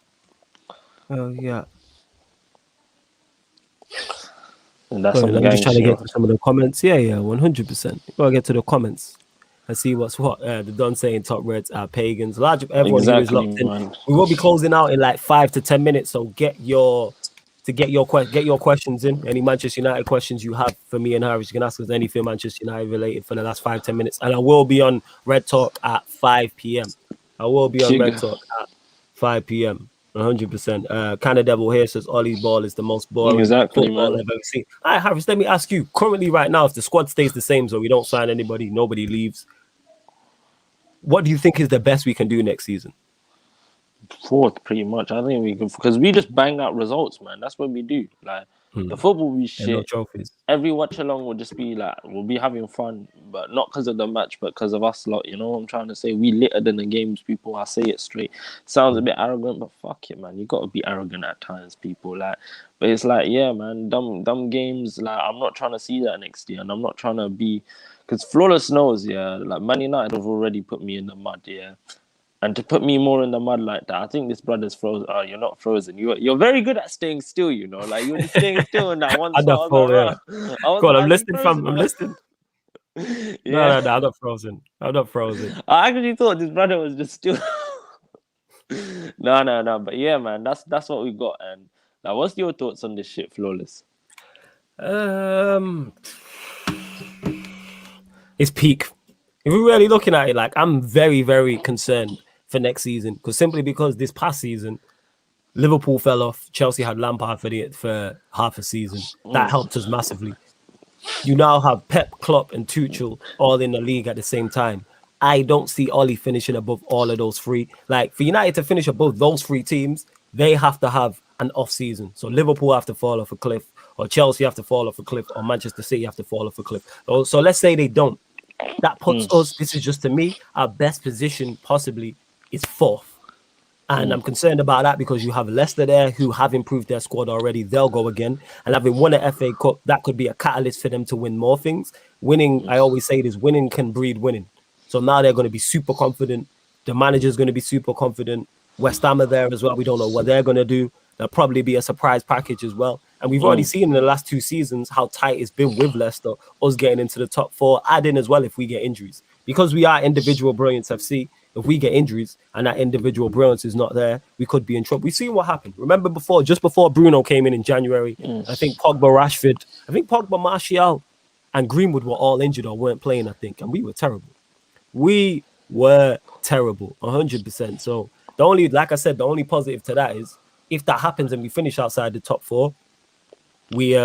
Oh yeah. And that's I'm just trying to get to some of the comments. Yeah, 100%. Gotta get to the comments. And see what's what. The Don saying top reds are pagans. Everyone who is locked in. Man. We will be closing out in like 5 to 10 minutes. So get your questions in. Any Manchester United questions you have for me and Harris, you can ask us anything Manchester United related for the last 5-10 minutes. And I will be on Red Talk at 5 p.m. I will be on Red Talk at 5 p.m. 100%. Kind of Devil here says Ollie's ball is the most boring football I've ever seen. All right, Harris, let me ask you. Currently, right now, if the squad stays the same, so we don't sign anybody, nobody leaves, what do you think is the best we can do next season? Fourth, pretty much. I think we can, because we just bang out results, man. That's what we do. Like the football we shit. No trophies. Every watch along will just be like we'll be having fun, but not because of the match, but because of us lot. You know what I'm trying to say? We littered in the games, people. I say it straight. Sounds a bit arrogant, but fuck it, man. You got to be arrogant at times, people. Like, but it's like, yeah, man. Dumb games. Like, I'm not trying to see that next year, and I'm not trying to be. Because Flawless knows, yeah, like Man United have already put me in the mud, yeah. And to put me more in the mud like that, I think this brother's frozen. You're not frozen. You're very good at staying still, you know. Like, you're just staying still in that one spot. I'm listening. Yeah. No, I'm not frozen. I actually thought this brother was just still. No. But yeah, man, that's what we got. And now, what's your thoughts on this shit, Flawless? It's peak. If we're really looking at it, like I'm very, very concerned for next season because this past season, Liverpool fell off. Chelsea had Lampard for half a season. That helped us massively. You now have Pep, Klopp, and Tuchel all in the league at the same time. I don't see Ollie finishing above all of those three. Like for United to finish above those three teams, they have to have an off season. So Liverpool have to fall off a cliff, or Chelsea have to fall off a cliff, or Manchester City have to fall off a cliff. So let's say they don't. That puts us, this is just to me, our best position possibly is fourth. And I'm concerned about that because you have Leicester there who have improved their squad already. They'll go again. And having won an FA Cup, that could be a catalyst for them to win more things. Winning, I always say this, winning can breed winning. So now they're going to be super confident. The manager's going to be super confident. West Ham are there as well. We don't know what they're going to do. There'll probably be a surprise package as well. And we've already seen in the last 2 seasons how tight it's been with Leicester, us getting into the top 4, add in as well if we get injuries. Because we are individual brilliance FC, if we get injuries and that individual brilliance is not there, we could be in trouble. We've seen what happened. Remember just before Bruno came in January, I think Pogba, Rashford, Martial, and Greenwood were all injured or weren't playing, I think, and we were terrible. We were terrible, 100%. So like I said, the only positive to that is if that happens and we finish outside the top 4, we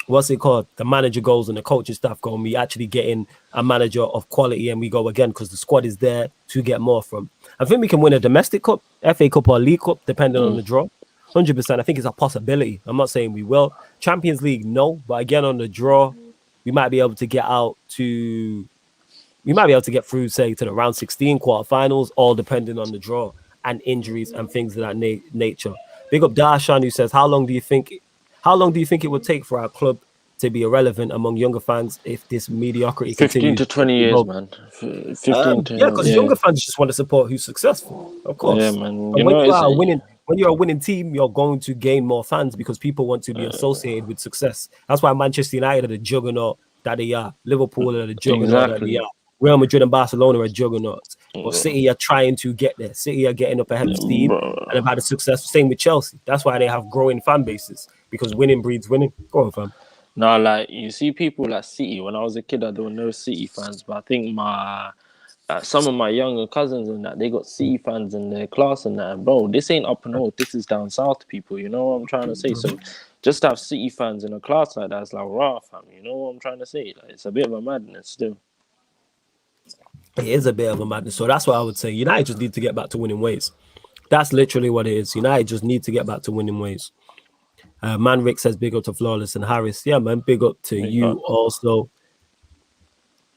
what's it called? The manager goes and the coaching staff go, and we actually get in a manager of quality, and we go again because the squad is there to get more from. I think we can win a domestic cup, FA Cup or League Cup, depending on the draw. 100%. I think it's a possibility. I'm not saying we will. Champions League, no, but again on the draw, we might be able to get through, say, to the round 16 quarterfinals, all depending on the draw and injuries and things of that nature. Big up Darshan, who says, How long do you think it would take for our club to be irrelevant among younger fans if this mediocrity 15 continues? to 20 years, man. 15 to because younger fans just want to support who's successful, of course. Yeah, man. And when you're a winning team, you're going to gain more fans because people want to be associated with success. That's why Manchester United are the juggernaut that they are. Liverpool are the juggernaut that they are. Real Madrid and Barcelona are juggernauts. But City are trying to get there. City are getting up ahead of steam and have had a success. Same with Chelsea. That's why they have growing fan bases, because winning breeds winning. Go on, fam. No, like, you see people like City. When I was a kid, there were no City fans. But I think some of my younger cousins and that, they got City fans in their class and that. And bro, this ain't up north. This is down south, people. You know what I'm trying to say? So just to have City fans in a class like that, it's like, raw, fam. You know what I'm trying to say? Like, it's a bit of a madness still. It is a bit of a madness. So that's what I would say. United just need to get back to winning ways. That's literally what it is. United just need to get back to winning ways. Man Rick says big up to Flawless and Harris. Yeah, man, big up to you also.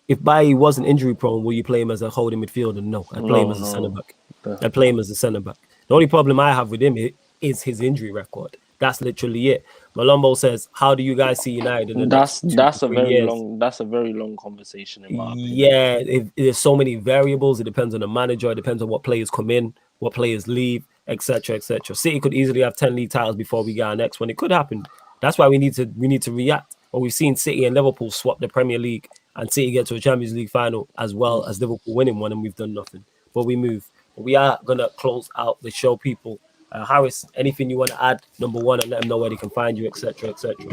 If Bailly wasn't injury prone, will you play him as a holding midfielder? No, I'd play him as a centre back. I'd play him as a centre back. The only problem I have with him is his injury record. That's literally it. Malombo says, "How do you guys see United in the next 2 to 3 years?" That's a very long conversation in my opinion. Yeah, there's so many variables. It depends on the manager. It depends on what players come in, what players leave, etc., etc. City could easily have 10 league titles before we get our next one. It could happen. That's why we need to react. But we've seen City and Liverpool swap the Premier League, and City get to a Champions League final as well as Liverpool winning one, and we've done nothing. But we move. But we are gonna close out the show, people. Harris, anything you want to add? Number one, and let them know where they can find you, etc., etc.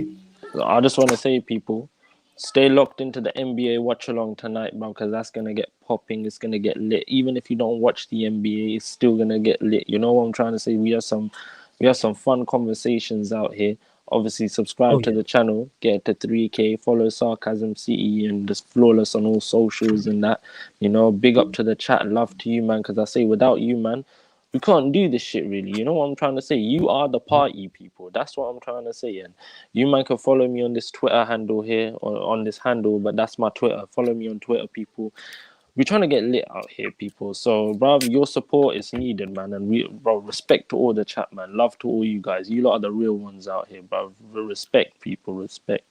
I just want to say, people, stay locked into the NBA watch along tonight, bro, because that's gonna get popping. It's gonna get lit. Even if you don't watch the NBA, it's still gonna get lit. You know what I'm trying to say? We have some fun conversations out here. Obviously, subscribe to the channel, get to 3K, follow Sarcasm CE and just Flawless on all socials and that. You know, big up to the chat. Love to you, man, because I say without you, man, we can't do this shit, really. You know what I'm trying to say? You are the party, people. That's what I'm trying to say. And you, man, can follow me on this Twitter handle here, or on this handle, but that's my Twitter. Follow me on Twitter, people. We're trying to get lit out here, people. So, bro, your support is needed, man. And bro, respect to all the chat, man. Love to all you guys. You lot are the real ones out here, bro. Respect, people. Respect.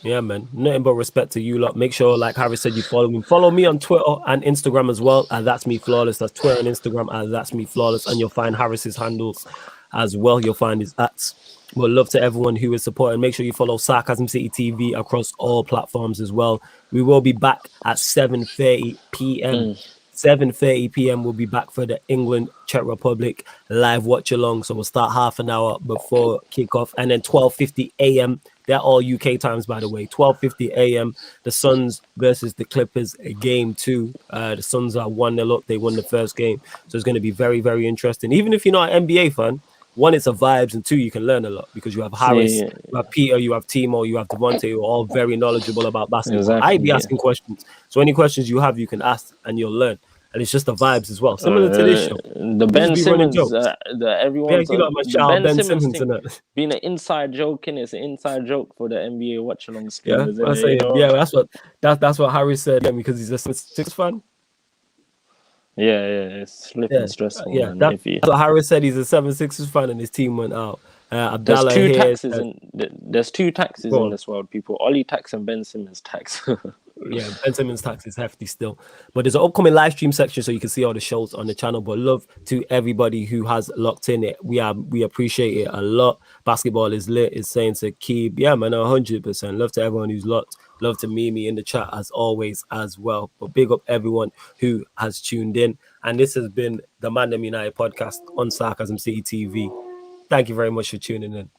Yeah, man. Nothing but respect to you lot. Make sure, like Harry said, you follow me. Follow me on Twitter and Instagram as well. And that's me flawless. That's Twitter and Instagram. And that's me flawless. And you'll find Harris's handles as well. You'll find his ats. But love to everyone who is supporting. Make sure you follow Sarcasm City TV across all platforms as well. We will be back at 7:30 p.m. 7:30 p.m. we'll be back for the England Czech Republic live watch along. So we'll start half an hour before kickoff, and then 12:50 a.m. They're all UK times, by the way. 12:50 a.m. the Suns versus the Clippers, game 2. The Suns are 1-0 up. They won the first game, so it's going to be very, very interesting. Even if you're not an NBA fan, one, it's a vibes, and two, you can learn a lot because you have Harris, you have Peter, you have Timo, you have Devontae, who are all very knowledgeable about basketball. Exactly, I'd be asking questions. So any questions you have, you can ask and you'll learn. And it's just the vibes as well. Similar to this show. The Ben Simmons, everyone's Ben Simmons being an inside joke, and it's an inside joke for the NBA watch along scheme. That's what Harris said. Yeah, because he's a Six fan. Yeah, it's flipping stressful. Yeah, man, that's what Harris said. He's a 76ers fan, and his team went out. There's two taxes in this world, people. Ollie tax and Ben Simmons tax. Yeah, Ben Simmons tax is hefty still. But there's an upcoming live stream section so you can see all the shows on the channel. But love to everybody who has locked in it. We appreciate it a lot. Basketball is lit. It's saying to keep, yeah, man, 100%. Love to everyone who's locked Love to meet me in the chat as always as well. But big up everyone who has tuned in. And this has been the ManDem United podcast on Sarcasm City TV. Thank you very much for tuning in.